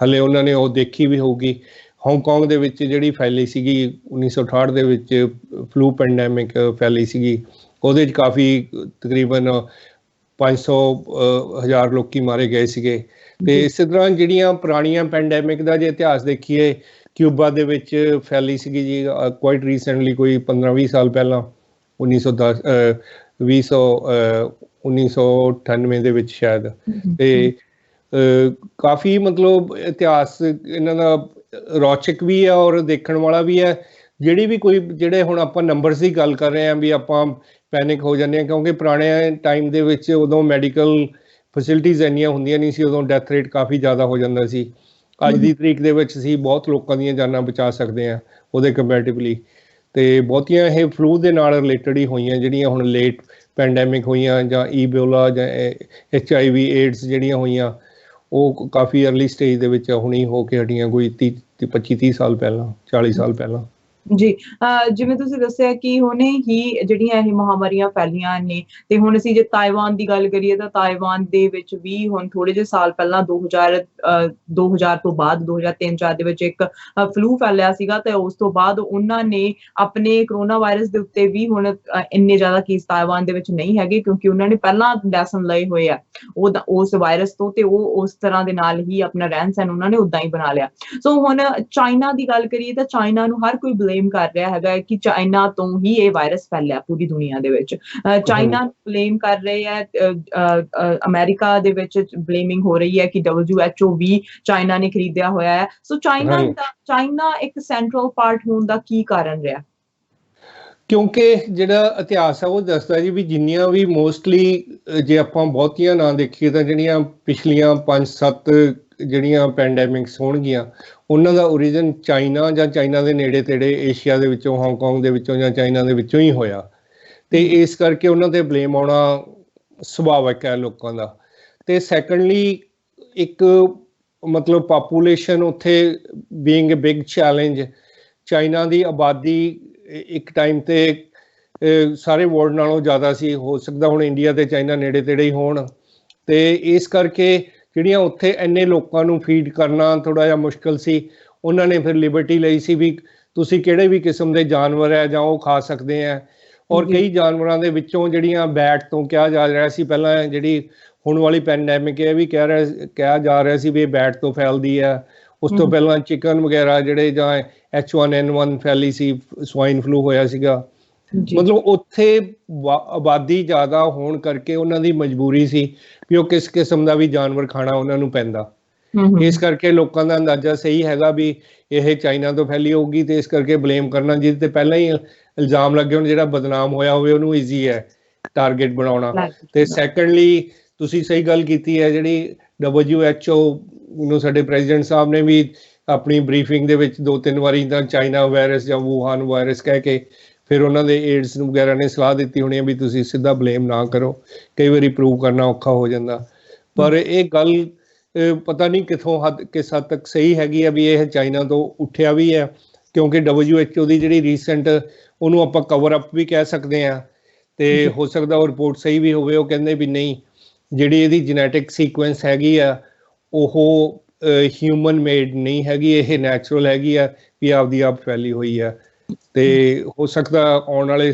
ਹਲੇ ਉਹਨਾਂ ਨੇ ਉਹ ਦੇਖੀ ਵੀ ਹੋਊਗੀ। ਹਾਂਗਕਾਂਗ ਦੇ ਵਿੱਚ ਜਿਹੜੀ ਫੈਲੀ ਸੀਗੀ 1968 ਦੇ ਵਿੱਚ ਫਲੂ ਪੈਂਡੈਮਿਕ ਫੈਲੀ ਸੀਗੀ, ਉਹਦੇ 'ਚ ਕਾਫੀ ਤਕਰੀਬਨ 500,000 ਲੋਕੀ ਮਾਰੇ ਗਏ ਸੀਗੇ। ਤੇ ਇਸੇ ਤਰ੍ਹਾਂ ਜਿਹੜੀਆਂ ਪੁਰਾਣੀਆਂ ਪੈਂਡੈਮਿਕ ਦਾ ਜੇ ਇਤਿਹਾਸ ਦੇਖੀਏ, ਕਿਊਬਾ ਦੇ ਵਿੱਚ ਫੈਲੀ ਸੀਗੀ ਜੀ ਕੁਆਇਟ ਰੀਸੈਂਟਲੀ, ਕੋਈ 15-20 ਸਾਲ ਪਹਿਲਾਂ, 1998 ਦੇ ਵਿੱਚ ਸ਼ਾਇਦ। ਤੇ ਕਾਫੀ ਮਤਲਬ ਇਤਿਹਾਸ ਇਹਨਾਂ ਦਾ ਰੌਚਕ ਵੀ ਹੈ ਔਰ ਦੇਖਣ ਵਾਲਾ ਵੀ ਹੈ। ਜਿਹੜੇ ਹੁਣ ਆਪਾਂ ਨੰਬਰਸ ਦੀ ਗੱਲ ਕਰ ਰਹੇ ਹਾਂ, ਵੀ ਆਪਾਂ ਪੈਨਿਕ ਹੋ ਜਾਂਦੇ ਹਾਂ, ਕਿਉਂਕਿ ਪੁਰਾਣੇ ਟਾਈਮ ਦੇ ਵਿੱਚ ਉਦੋਂ ਮੈਡੀਕਲ ਫੈਸਿਲਿਟੀਜ਼ ਇੰਨੀਆਂ ਹੁੰਦੀਆਂ ਨਹੀਂ ਸੀ, ਉਦੋਂ ਡੈਥ ਰੇਟ ਕਾਫੀ ਜ਼ਿਆਦਾ ਹੋ ਜਾਂਦਾ ਸੀ। ਅੱਜ ਦੀ ਤਰੀਕ ਦੇ ਵਿੱਚ ਅਸੀਂ ਬਹੁਤ ਲੋਕਾਂ ਦੀਆਂ ਜਾਨਾਂ ਬਚਾ ਸਕਦੇ ਹਾਂ ਉਹਦੇ ਕੰਪੈਰੇਟਿਵਲੀ। ਤੇ ਬਹੁਤੀਆਂ ਇਹ ਫਲੂ ਦੇ ਨਾਲ ਰਿਲੇਟਡ ਹੀ ਹੋਈਆਂ ਜਿਹੜੀਆਂ ਹੁਣ ਲੇਟ ਪੈਂਡੈਮਿਕ ਹੋਈਆਂ, ਜਾਂ ਈਬੋਲਾ ਜਾਂ HIV ਏਡਸ ਜਿਹੜੀਆਂ ਹੋਈਆਂ, ਉਹ ਕਾਫੀ ਅਰਲੀ ਸਟੇਜ ਦੇ ਵਿੱਚ ਹੁਣੀ ਹੋ ਕੇ ਹਟੀਆਂ, ਕੋਈ 25-30 ਸਾਲ ਪਹਿਲਾਂ, 40 ਸਾਲ ਪਹਿਲਾਂ। ਜੀ, ਜਿਵੇਂ ਤੁਸੀਂ ਦੱਸਿਆ ਕਿ ਹੁਣੇ ਹੀ ਜਿਹੜੀਆਂ ਇਹ ਮਹਾਮਾਰੀਆਂ ਫੈਲੀਆਂ ਨੇ, ਤੇ ਹੁਣ ਅਸੀਂ ਜੇ ਤਾਇਵਾਨ ਦੀ ਗੱਲ ਕਰੀਏ ਤਾਂ ਤਾਇਵਾਨ ਦੇ ਵਿੱਚ ਵੀ ਹੁਣ ਥੋੜੇ ਜਿਹੇ ਸਾਲ ਪਹਿਲਾਂ 2000 ਤੋਂ ਬਾਅਦ 2003-4 ਦੇ ਵਿੱਚ ਇੱਕ ਫਲੂ ਫੈਲਿਆ ਸੀਗਾ, ਤੇ ਉਸ ਤੋਂ ਬਾਅਦ ਉਹਨਾਂ ਨੇ ਆਪਣੇ ਕਰੋਨਾ ਵਾਇਰਸ ਦੇ ਉੱਤੇ ਵੀ ਹੁਣ ਇੰਨੇ ਜ਼ਿਆਦਾ ਕੇਸ ਤਾਇਵਾਨ ਦੇ ਵਿੱਚ ਨਹੀਂ ਹੈਗੇ, ਕਿਉਂਕਿ ਉਹਨਾਂ ਨੇ ਪਹਿਲਾਂ ਲੈਸਨ ਲਏ ਹੋਏ ਆ ਉਸ ਵਾਇਰਸ ਤੋਂ, ਤੇ ਉਹ ਉਸ ਤਰ੍ਹਾਂ ਦੇ ਨਾਲ ਹੀ ਆਪਣਾ ਰਹਿਣ ਸਹਿਣ ਉਹਨਾਂ ਨੇ ਉਦਾਂ ਹੀ ਬਣਾ ਲਿਆ। ਸੋ ਹੁਣ ਚਾਈਨਾ ਦੀ ਗੱਲ ਕਰੀਏ ਤਾਂ ਚਾਈਨਾ ਨੂੰ ਹਰ ਕੋਈ ਬਲੇਮ ਕਰ ਰਿਹਾ ਹੈਗਾ ਕਿ ਚਾਈਨਾ ਤੋਂ ਹੀ ਇਹ ਵਾਇਰਸ ਫੈਲਿਆ ਪੂਰੀ ਦੁਨੀਆ ਦੇ ਵਿੱਚ। ਚਾਈਨਾ ਬਲੇਮ ਕਰ ਰਹੇ ਹੈ, ਅਮਰੀਕਾ ਦੇ ਵਿੱਚ ਬਲੇਮਿੰਗ ਹੋ ਰਹੀ ਹੈ ਕਿ WHO ਵੀ ਚਾਈਨਾ ਨੇ ਖਰੀਦਿਆ ਹੋਇਆ ਹੈ। ਸੋ ਚਾਈਨਾ ਇੱਕ ਸੈਂਟਰਲ ਪਾਰਟ ਹੋਣ ਦਾ ਕੀ ਕਾਰਨ ਰਿਹਾ? ਕਿਉਂਕਿ ਜਿਹੜਾ ਇਤਿਹਾਸ ਹੈ ਉਹ ਦੱਸਦਾ ਜੀ ਵੀ ਜਿੰਨੀਆਂ ਵੀ ਮੋਸਟਲੀ, ਜੇ ਆਪਾਂ ਬਹੁਤੀਆਂ ਨਾ ਦੇਖੀਏ ਤਾਂ ਜਿਹੜੀਆਂ ਪਿਛਲੀਆਂ 5-7 ਜਿਹੜੀਆਂ ਪੈਂਡੈਮਿਕਸ ਹੋਣਗੀਆਂ, ਉਹਨਾਂ ਦਾ ਓਰੀਜਨ ਚਾਈਨਾ ਜਾਂ ਚਾਈਨਾ ਦੇ ਨੇੜੇ ਤੇੜੇ ਏਸ਼ੀਆ ਦੇ ਵਿੱਚੋਂ, ਹਾਂਗਕਾਂਗ ਦੇ ਵਿੱਚੋਂ ਜਾਂ ਚਾਈਨਾ ਦੇ ਵਿੱਚੋਂ ਹੀ ਹੋਇਆ। ਤੇ ਇਸ ਕਰਕੇ ਉਹਨਾਂ ਤੇ ਬਲੇਮ ਆਉਣਾ ਸੁਭਾਵਿਕ ਹੈ ਲੋਕਾਂ ਦਾ। ਤੇ ਸੈਕੰਡਲੀ, ਇੱਕ ਮਤਲਬ ਪਾਪੂਲੇਸ਼ਨ ਉੱਥੇ being a big challenge, China ਦੀ ਆਬਾਦੀ ਇੱਕ ਟਾਈਮ ਤੇ ਸਾਰੇ ਵਰਲਡ ਨਾਲੋਂ ਜ਼ਿਆਦਾ ਸੀ, ਹੋ ਸਕਦਾ ਹੁਣ ਇੰਡੀਆ ਤੇ ਚਾਈਨਾ ਨੇੜੇ ਤੇੜੇ ਹੀ ਹੋਣ। ਤੇ ਇਸ ਕਰਕੇ ਜਿਹੜੀਆਂ ਉੱਥੇ ਇੰਨੇ ਲੋਕਾਂ ਨੂੰ ਫੀਡ ਕਰਨਾ ਥੋੜ੍ਹਾ ਜਿਹਾ ਮੁਸ਼ਕਿਲ ਸੀ। ਉਹਨਾਂ ਨੇ ਫਿਰ ਲਿਬਰਟੀ ਲਈ ਸੀ ਵੀ ਤੁਸੀਂ ਕਿਹੜੇ ਵੀ ਕਿਸਮ ਦੇ ਜਾਨਵਰ ਹੈ ਜਾਂ ਉਹ ਖਾ ਸਕਦੇ ਆ। ਔਰ ਕਈ ਜਾਨਵਰਾਂ ਦੇ ਵਿੱਚੋਂ ਜਿਹੜੀਆਂ ਬੈਟ ਤੋਂ ਕਿਹਾ ਜਾ ਰਿਹਾ ਸੀ ਪਹਿਲਾਂ, ਜਿਹੜੀ ਹੁਣ ਵਾਲੀ ਪੈਂਡੈਮਿਕ ਇਹ ਵੀ ਕਿਹਾ ਜਾ ਰਿਹਾ ਸੀ ਵੀ ਇਹ ਬੈਟ ਤੋਂ ਫੈਲਦੀ ਹੈ। ਉਸ ਤੋਂ ਪਹਿਲਾਂ ਚਿਕਨ ਵਗੈਰਾ ਜਿਹੜੇ, ਜਾਂ H1N1 ਫੈਲੀ ਸੀ, ਸਵਾਈਨ ਫਲੂ ਹੋਇਆ ਸੀਗਾ। ਮਤਲਬ ਉੱਥੇ ਆਬਾਦੀ ਜ਼ਿਆਦਾ ਹੋਣ ਕਰਕੇ ਉਹਨਾਂ ਦੀ ਮਜਬੂਰੀ ਸੀ ਵੀ ਉਹ ਕਿਸ ਕਿਸਮ ਦਾ ਵੀ ਜਾਨਵਰ ਖਾਣਾ ਉਹਨਾਂ ਨੂੰ ਪੈਂਦਾ। ਇਸ ਕਰਕੇ ਲੋਕਾਂ ਦਾ ਅੰਦਾਜ਼ਾ ਸਹੀ ਹੈਗਾ ਵੀ ਇਹ ਚਾਈਨਾ ਤੋਂ ਫੈਲੀ ਹੋਊਗੀ, ਤੇ ਇਸ ਕਰਕੇ ਬਲੇਮ ਕਰਨਾ ਜਿਹਦੇ ਤੇ ਪਹਿਲਾਂ ਹੀ ਇਲਜ਼ਾਮ ਲੱਗੇ ਹੋਣ, ਜਿਹੜਾ ਬਦਨਾਮ ਹੋਇਆ ਹੋਵੇ ਉਹਨੂੰ ਈਜ਼ੀ ਹੈ ਟਾਰਗੇਟ ਬਣਾਉਣਾ। ਤੇ ਸੈਕੰਡਲੀ ਤੁਸੀਂ ਸਹੀ ਗੱਲ ਕੀਤੀ ਹੈ, ਜਿਹੜੀ WHO ਨੂੰ ਸਾਡੇ ਪ੍ਰੈਜ਼ੀਡੈਂਟ ਸਾਹਿਬ ਨੇ ਵੀ ਆਪਣੀ ਬਰੀਫਿੰਗ ਦੇ ਵਿੱਚ 2-3 ਵਾਰੀ ਤਾਂ ਚਾਈਨਾ ਵਾਇਰਸ ਜਾਂ ਵੂਹਾਨ ਵਾਇਰਸ ਕਹਿ ਕੇ ਫਿਰ ਉਹਨਾਂ ਦੇ ਏਡਸ ਵਗੈਰਾ ਨੇ ਸਲਾਹ ਦਿੱਤੀ ਹੋਣੀ ਹੈ ਵੀ ਤੁਸੀਂ ਸਿੱਧਾ ਬਲੇਮ ਨਾ ਕਰੋ, ਕਈ ਵਾਰੀ ਪ੍ਰੂਵ ਕਰਨਾ ਔਖਾ ਹੋ ਜਾਂਦਾ। ਪਰ ਇਹ ਗੱਲ ਪਤਾ ਨਹੀਂ ਕਿਸ ਹੱਦ ਤੱਕ ਸਹੀ ਹੈਗੀ ਆ ਵੀ ਇਹ ਚਾਈਨਾ ਤੋਂ ਉੱਠਿਆ ਵੀ ਹੈ, ਕਿਉਂਕਿ WHO ਦੀ ਜਿਹੜੀ ਰੀਸੈਂਟ ਉਹਨੂੰ ਆਪਾਂ ਕਵਰ ਅਪ ਵੀ ਕਹਿ ਸਕਦੇ ਹਾਂ, ਤੇ ਹੋ ਸਕਦਾ ਉਹ ਰਿਪੋਰਟ ਸਹੀ ਵੀ ਹੋਵੇ। ਉਹ ਕਹਿੰਦੇ ਵੀ ਨਹੀਂ, ਜਿਹੜੀ ਇਹਦੀ ਜੈਨੇਟਿਕ ਸੀਕੁਐਂਸ ਹੈਗੀ ਆ ਉਹ ਹਿਊਮਨ ਮੇਡ ਨਹੀਂ ਹੈਗੀ, ਇਹ ਨੈਚੁਰਲ ਹੈਗੀ ਆ, ਵੀ ਆਪਦੀ ਆਪ ਫੈਲੀ ਹੋਈ ਆ। ਤੇ ਹੋ ਸਕਦਾ ਆਉਣ ਵਾਲੇ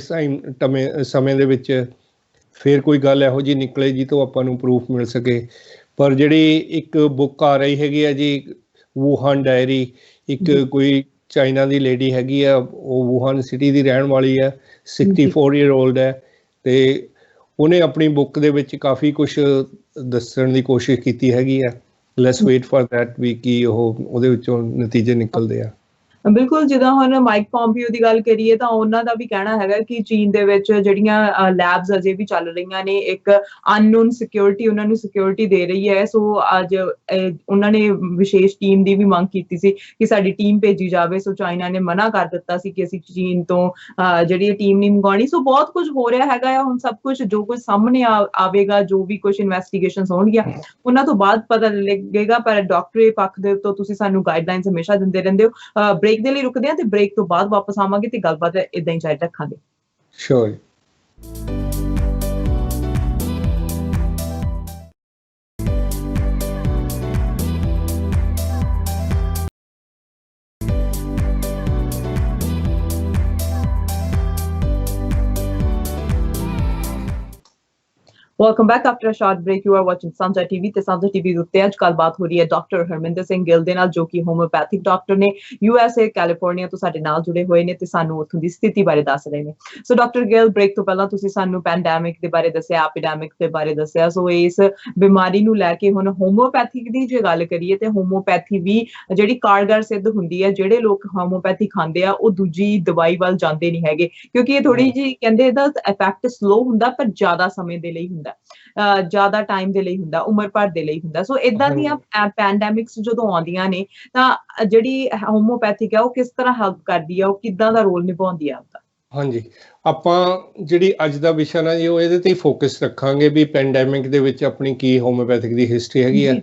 ਸਮੇਂ ਦੇ ਵਿੱਚ ਫਿਰ ਕੋਈ ਗੱਲ ਇਹੋ ਜਿਹੀ ਨਿਕਲੇ ਜੀ ਤੋਂ ਆਪਾਂ ਨੂੰ ਪ੍ਰੂਫ ਮਿਲ ਸਕੇ। ਪਰ ਜਿਹੜੀ ਇੱਕ ਬੁੱਕ ਆ ਰਹੀ ਹੈਗੀ ਆ ਜੀ, ਵੂਹਾਨ ਡਾਇਰੀ, ਇੱਕ ਕੋਈ ਚਾਈਨਾ ਦੀ ਲੇਡੀ ਹੈਗੀ ਆ, ਉਹ ਵੂਹਾਨ ਸਿਟੀ ਦੀ ਰਹਿਣ ਵਾਲੀ ਹੈ, 64 ਈਅਰ ਓਲਡ ਹੈ, ਤੇ ਉਹਨੇ ਆਪਣੀ ਬੁੱਕ ਦੇ ਵਿੱਚ ਕਾਫੀ ਕੁਛ ਦੱਸਣ ਦੀ ਕੋਸ਼ਿਸ਼ ਕੀਤੀ ਹੈਗੀ ਆ। ਲੈਟਸ ਵੇਟ ਫॉर दैट ਵੀ ਕੀ ਉਹਦੇ ਵਿੱਚੋਂ ਨਤੀਜੇ ਨਿਕਲਦੇ ਆ। ਬਿਲਕੁਲ, ਜਿੱਦਾਂ ਹੁਣ ਮਾਈਕ ਪੋਂਪੀਓ ਦੀ ਗੱਲ ਕਰੀਏ ਤਾਂ ਉਹਨਾਂ ਦਾ ਵੀ ਕਹਿਣਾ ਹੈਗਾ ਕਿ ਚੀਨ ਦੇ ਵਿੱਚ ਜਿਹੜੀਆਂ ਲੈਬਸ ਅਜੇ ਵੀ ਚੱਲ ਰਹੀਆਂ ਨੇ, ਇੱਕ ਅਨਨੋਨ ਸਿਕਿਉਰਿਟੀ ਉਹਨਾਂ ਨੂੰ ਸਿਕਿਉਰਿਟੀ ਦੇ ਰਹੀ ਹੈ। ਸੋ ਅੱਜ ਉਹਨਾਂ ਨੇ ਵਿਸ਼ੇਸ਼ ਟੀਮ ਦੀ ਵੀ ਮੰਗ ਕੀਤੀ ਸੀ ਕਿ ਸਾਡੀ ਟੀਮ ਭੇਜੀ ਜਾਵੇ। ਸੋ ਚਾਈਨਾ ਨੇ ਮਨਾ ਕਰ ਦਿੱਤਾ ਸੀ ਕਿ ਅਸੀਂ ਚੀਨ ਤੋਂ ਜਿਹੜੀ ਟੀਮ ਨਹੀਂ ਮੰਗਵਾਉਣੀ। ਸੋ ਬਹੁਤ ਕੁਝ ਹੋ ਰਿਹਾ ਹੈਗਾ ਆ। ਹੁਣ ਸਭ ਕੁਝ ਜੋ ਕੁਝ ਸਾਹਮਣੇ ਆਵੇਗਾ, ਜੋ ਵੀ ਕੁਝ ਇਨਵੈਸਟੀਗੇਸ਼ਨਸ ਹੋਣਗੀਆਂ ਉਹਨਾਂ ਤੋਂ ਬਾਅਦ ਪਤਾ ਲੱਗੇਗਾ। ਪਰ ਡਾਕਟਰੀ ਪੱਖ ਦੇ ਤੋਂ ਤੁਸੀਂ ਸਾਨੂੰ ਗਾਈਡਲਾਈਨਸ ਹਮੇਸ਼ਾ ਦਿੰਦੇ ਰਹਿੰਦੇ ਹੋ। ਬ੍ਰੇਕ ਦੇ ਲਈ ਰੁਕਦੇ ਹਾਂ ਤੇ ਬ੍ਰੇਕ ਤੋਂ ਬਾਅਦ ਵਾਪਸ ਆਵਾਂਗੇ ਤੇ ਗੱਲਬਾਤ ਇਦਾਂ ਹੀ ਜਾਰੀ ਰੱਖਾਂਗੇ। ਸ਼ੋਰ। Welcome back after a short break. You are watching Sanjay TV ਤੇ Sanjay TV ਦੇ ਉੱਤੇ ਅੱਜ ਗੱਲਬਾਤ ਹੋ ਰਹੀ ਹੈ ਡਾਕਟਰ ਹਰਮਿੰਦਰ ਸਿੰਘ ਗਿੱਲ ਦੇ ਨਾਲ, ਜੋ ਕਿ ਹੋਮਿਓਪੈਥਿਕ ਡਾਕਟਰ ਨੇ, USA ਕੈਲੀਫੋਰਨੀਆ ਤੋਂ ਸਾਡੇ ਨਾਲ ਜੁੜੇ ਹੋਏ ਨੇ ਤੇ ਸਾਨੂੰ ਉੱਥੋਂ ਦੀ ਸਥਿਤੀ ਬਾਰੇ ਦੱਸ ਰਹੇ ਨੇ। ਸੋ ਡਾਕਟਰ ਗਿੱਲ, ਬ੍ਰੇਕ ਤੋਂ ਪਹਿਲਾਂ ਤੁਸੀਂ ਸਾਨੂੰ ਪੈਂਡੈਮਿਕ ਦੇ ਬਾਰੇ ਦੱਸਿਆ, ਐਪੀਡੈਮਿਕ ਦੇ ਬਾਰੇ ਦੱਸਿਆ। ਸੋ ਇਸ ਬਿਮਾਰੀ ਨੂੰ ਲੈ ਕੇ ਹੁਣ ਹੋਮਿਓਪੈਥਿਕ ਦੀ ਜੇ ਗੱਲ ਕਰੀਏ ਤੇ ਹੋਮਿਓਪੈਥੀ ਵੀ ਜਿਹੜੀ ਕਾਰਗਰ ਸਿੱਧ ਹੁੰਦੀ ਹੈ। ਜਿਹੜੇ ਲੋਕ ਹੋਮਿਓਪੈਥੀ ਖਾਂਦੇ ਆ ਉਹ ਦੂਜੀ ਦਵਾਈ ਵੱਲ ਜਾਂਦੇ ਨਹੀਂ ਹੈਗੇ, ਕਿਉਂਕਿ ਇਹ ਥੋੜੀ ਜਿਹੀ ਕਹਿੰਦੇ ਇਹਦਾ ਇਫੈਕਟ ਸਲੋ ਹੁੰਦਾ ਪਰ ਜ਼ਿਆਦਾ ਸਮੇਂ ਦੇ ਲਈ ਹੁੰਦਾ, ਜ਼ਿਆਦਾ ਟਾਈਮ ਦੇ ਲਈ ਹੁੰਦਾ, ਉਮਰ ਭਰ ਦੇ ਲਈ ਹੁੰਦਾ। ਸੋ ਇਦਾਂ ਦੀਆਂ ਪੈਂਡੈਮਿਕਸ ਜਦੋਂ ਆਉਂਦੀਆਂ ਨੇ ਤਾਂ ਜਿਹੜੀ ਹੋਮਿਓਪੈਥਿਕ ਹੈ ਉਹ ਕਿਸ ਤਰ੍ਹਾਂ ਹੈਲਪ ਕਰਦੀ ਹੈ, ਉਹ ਕਿੱਦਾਂ ਦਾ ਰੋਲ ਨਿਭਾਉਂਦੀ ਹੈ ਆਪਦਾ? ਹਾਂਜੀ, ਆਪਾਂ ਜਿਹੜੀ ਅੱਜ ਦਾ ਵਿਸ਼ਾ ਨਾ ਜੀ ਉਹ ਇਹਦੇ ਤੇ ਹੀ ਫੋਕਸ ਰੱਖਾਂਗੇ ਵੀ ਪੈਂਡੈਮਿਕ ਦੇ ਵਿੱਚ ਆਪਣੀ ਕੀ ਹੋਮਿਓਪੈਥਿਕ ਦੀ ਹਿਸਟਰੀ ਹੈਗੀ ਆ।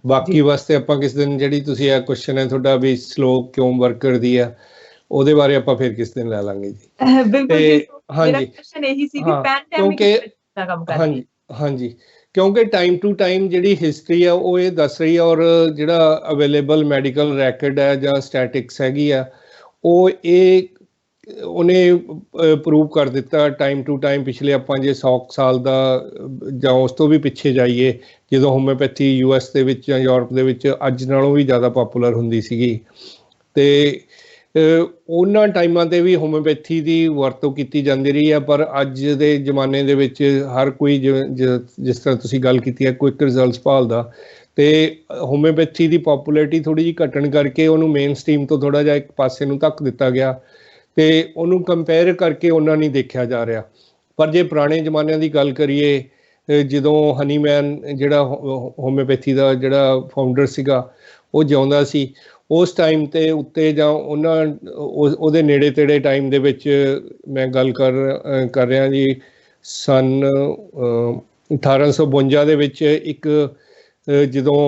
ਬਾਕੀ ਵਾਸਤੇ ਆਪਾਂ ਕਿਸ ਦਿਨ, ਜਿਹੜੀ ਤੁਸੀਂ ਇਹ ਕੁਐਸਚਨ ਹੈ ਤੁਹਾਡਾ ਵੀ ਸਲੋ ਕਿਉਂ ਵਰਕ ਕਰਦੀ ਆ, ਉਹਦੇ ਬਾਰੇ ਆਪਾਂ ਫਿਰ ਕਿਸ ਦਿਨ ਲੈ ਲਾਂਗੇ ਜੀ। ਬਿਲਕੁਲ ਜੀ। ਹਾਂਜੀ, ਇਹੀ ਸੀ ਕਿ ਪੈਂਡੈਮਿਕ ਕੰਮ ਕਰਦੀ। ਹਾਂਜੀ, ਕਿਉਂਕਿ ਟਾਈਮ ਟੂ ਟਾਈਮ ਜਿਹੜੀ ਹਿਸਟਰੀ ਆ ਉਹ ਇਹ ਦੱਸ ਰਹੀ ਆ, ਔਰ ਜਿਹੜਾ ਅਵੇਲੇਬਲ ਮੈਡੀਕਲ ਰੈਕਡ ਹੈ ਜਾਂ ਸਟੈਟਿਕਸ ਹੈਗੀ ਆ ਉਹ ਉਹਨੇ ਪ੍ਰੂਵ ਕਰ ਦਿੱਤਾ ਟਾਈਮ ਟੂ ਟਾਈਮ। ਪਿਛਲੇ ਆਪਾਂ ਜੇ 100 ਸਾਲ ਦਾ ਜਾਂ ਉਸ ਤੋਂ ਵੀ ਪਿੱਛੇ ਜਾਈਏ, ਜਦੋਂ ਹੋਮਿਓਪੈਥੀ US ਦੇ ਵਿੱਚ ਜਾਂ ਯੂਰਪ ਦੇ ਵਿੱਚ ਅੱਜ ਨਾਲੋਂ ਵੀ ਜ਼ਿਆਦਾ ਪਪੂਲਰ ਹੁੰਦੀ ਸੀਗੀ, ਤੇ ਉਹਨਾਂ ਟਾਈਮਾਂ 'ਤੇ ਵੀ ਹੋਮਿਓਪੈਥੀ ਦੀ ਵਰਤੋਂ ਕੀਤੀ ਜਾਂਦੀ ਰਹੀ ਹੈ। ਪਰ ਅੱਜ ਦੇ ਜ਼ਮਾਨੇ ਦੇ ਵਿੱਚ ਹਰ ਕੋਈ ਜਿਸ ਤਰ੍ਹਾਂ ਤੁਸੀਂ ਗੱਲ ਕੀਤੀ ਹੈ ਕੁਇਕ ਰਿਜ਼ਲਟਸ ਭਾਲਦਾ, ਤੇ ਹੋਮਿਓਪੈਥੀ ਦੀ ਪੋਪੂਲੈਰਿਟੀ ਥੋੜ੍ਹੀ ਜਿਹੀ ਘਟਣ ਕਰਕੇ ਉਹਨੂੰ ਮੇਨ ਸਟ੍ਰੀਮ ਤੋਂ ਥੋੜ੍ਹਾ ਜਿਹਾ ਇੱਕ ਪਾਸੇ ਨੂੰ ਧੱਕ ਦਿੱਤਾ ਗਿਆ, ਤੇ ਉਹਨੂੰ ਕੰਪੇਅਰ ਕਰਕੇ ਉਹਨਾਂ ਨਹੀਂ ਦੇਖਿਆ ਜਾ ਰਿਹਾ। ਪਰ ਜੇ ਪੁਰਾਣੇ ਜ਼ਮਾਨਿਆਂ ਦੀ ਗੱਲ ਕਰੀਏ, ਜਦੋਂ ਹਨੀਮੈਨ ਜਿਹੜਾ ਹੋਮਿਓਪੈਥੀ ਦਾ ਜਿਹੜਾ ਫਾਊਂਡਰ ਸੀਗਾ ਉਹ ਜਿਉਂਦਾ ਸੀ, ਉਸ ਟਾਈਮ ਤੇ ਉੱਤੇ ਜਾਂ ਉਹਦੇ ਨੇੜੇ ਤੇੜੇ ਟਾਈਮ ਦੇ ਵਿੱਚ ਮੈਂ ਗੱਲ ਕਰ ਰਿਹਾ ਜੀ, ਸਨ 1852 ਦੇ ਵਿੱਚ ਇੱਕ ਜਦੋਂ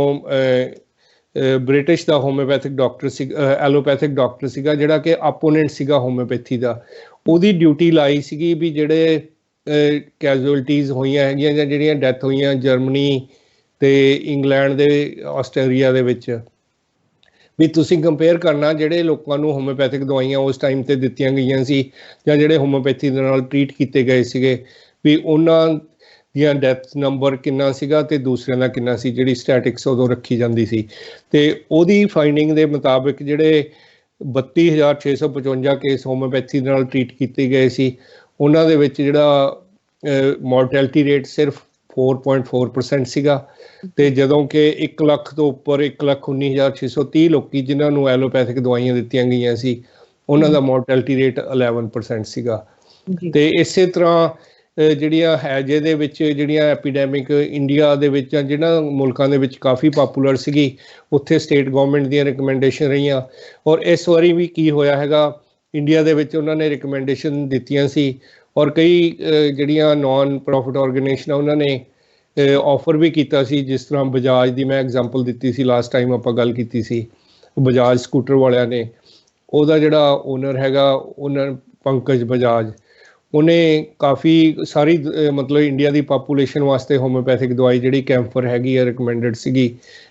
ਬ੍ਰਿਟਿਸ਼ ਦਾ ਹੋਮਿਓਪੈਥਿਕ ਡਾਕਟਰ ਸੀ, ਐਲੋਪੈਥਿਕ ਡਾਕਟਰ ਸੀਗਾ, ਜਿਹੜਾ ਕਿ ਆਪੋਨੈਂਟ ਸੀਗਾ ਹੋਮਿਓਪੈਥੀ ਦਾ, ਉਹਦੀ ਡਿਊਟੀ ਲਾਈ ਸੀਗੀ ਵੀ ਜਿਹੜੇ ਕੈਜੂਅਲਟੀਜ਼ ਹੋਈਆਂ ਹੈਗੀਆਂ ਜਾਂ ਜਿਹੜੀਆਂ ਡੈਥ ਹੋਈਆਂ ਜਰਮਨੀ ਤੇ ਇੰਗਲੈਂਡ ਦੇ ਆਸਟ੍ਰੇਲੀਆ ਦੇ ਵਿੱਚ, ਵੀ ਤੁਸੀਂ ਕੰਪੇਅਰ ਕਰਨਾ ਜਿਹੜੇ ਲੋਕਾਂ ਨੂੰ ਹੋਮਿਓਪੈਥਿਕ ਦਵਾਈਆਂ ਉਸ ਟਾਈਮ ਤੇ ਦਿੱਤੀਆਂ ਗਈਆਂ ਸੀ ਜਾਂ ਜਿਹੜੇ ਹੋਮਿਓਪੈਥੀ ਦੇ ਨਾਲ ਟਰੀਟ ਕੀਤੇ ਗਏ ਸੀਗੇ, ਵੀ ਉਹਨਾਂ ਦੀਆਂ ਡੈਥ ਨੰਬਰ ਕਿੰਨਾ ਸੀਗਾ ਤੇ ਦੂਸਰਿਆਂ ਦਾ ਕਿੰਨਾ ਸੀ, ਜਿਹੜੀ ਸਟੈਟਿਕਸ ਉਦੋਂ ਰੱਖੀ ਜਾਂਦੀ ਸੀ। ਤੇ ਉਹਦੀ ਫਾਈਂਡਿੰਗ ਦੇ ਮੁਤਾਬਿਕ ਜਿਹੜੇ 32,655 ਕੇਸ ਹੋਮਿਓਪੈਥੀ ਨਾਲ ਟਰੀਟ ਕੀਤੇ ਗਏ ਸੀ, ਉਹਨਾਂ ਦੇ ਵਿੱਚ ਜਿਹੜਾ ਮੋਰਟੈਲਿਟੀ ਰੇਟ ਸਿਰਫ 4.4% ਸੀਗਾ ਤੇ ਜਦੋਂ ਕਿ 1 ਲੱਖ ਤੋਂ ਉੱਪਰ 1,19,630 ਲੋਕੀ ਜਿਨ੍ਹਾਂ ਨੂੰ ਐਲੋਪੈਥਿਕ ਦਵਾਈਆਂ ਦਿੱਤੀਆਂ ਗਈਆਂ ਸੀ ਉਹਨਾਂ ਦਾ ਮੋਰਟੈਲਿਟੀ ਰੇਟ 11% ਸੀਗਾ। ਤੇ ਇਸੇ ਤਰ੍ਹਾਂ ਜਿਹੜੀਆਂ ਹੈਜੇ ਦੇ ਵਿੱਚ ਜਿਹੜੀਆਂ ਐਪੀਡੈਮਿਕ ਇੰਡੀਆ ਦੇ ਵਿੱਚ ਜਿਹਨਾਂ ਮੁਲਕਾਂ ਦੇ ਵਿੱਚ ਕਾਫੀ ਪਾਪੂਲਰ ਸੀਗੀ ਉੱਥੇ ਸਟੇਟ ਗਵਰਨਮੈਂਟ ਦੀਆਂ ਰਿਕਮੈਂਡੇਸ਼ਨ ਰਹੀਆਂ ਔਰ ਇਸ ਵਾਰੀ ਵੀ ਕੀ ਹੋਇਆ ਹੈਗਾ ਇੰਡੀਆ ਦੇ ਵਿੱਚ ਉਹਨਾਂ ਨੇ ਰਿਕਮੈਂਡੇਸ਼ਨ ਦਿੱਤੀਆਂ ਸੀ ਔਰ ਕਈ ਜਿਹੜੀਆਂ ਨਾਨ ਪ੍ਰੋਫਿਟ ਆਰਗੇਨਾਈਜੇਸ਼ਨਾਂ ਉਹਨਾਂ ਨੇ ਆਫਰ ਵੀ ਕੀਤਾ ਸੀ। ਜਿਸ ਤਰ੍ਹਾਂ ਬਜਾਜ ਦੀ ਮੈਂ ਐਗਜ਼ਾਮਪਲ ਦਿੱਤੀ ਸੀ ਲਾਸਟ ਟਾਈਮ ਆਪਾਂ ਗੱਲ ਕੀਤੀ ਸੀ, ਬਜਾਜ ਸਕੂਟਰ ਵਾਲਿਆਂ ਨੇ ਉਹਦਾ ਜਿਹੜਾ ਓਨਰ ਹੈਗਾ ਓਨਰ ਪੰਕਜ ਬਜਾਜ ਉਹਨੇ ਕਾਫੀ ਸਾਰੀ ਮਤਲਬ ਇੰਡੀਆ ਦੀ ਪਾਪੂਲੇਸ਼ਨ ਵਾਸਤੇ ਹੋਮਿਓਪੈਥਿਕ ਦਵਾਈ ਜਿਹੜੀ ਕੈਂਫਰ ਹੈਗੀ ਆ ਰਿਕਮੈਂਡਡ ਸੀਗੀ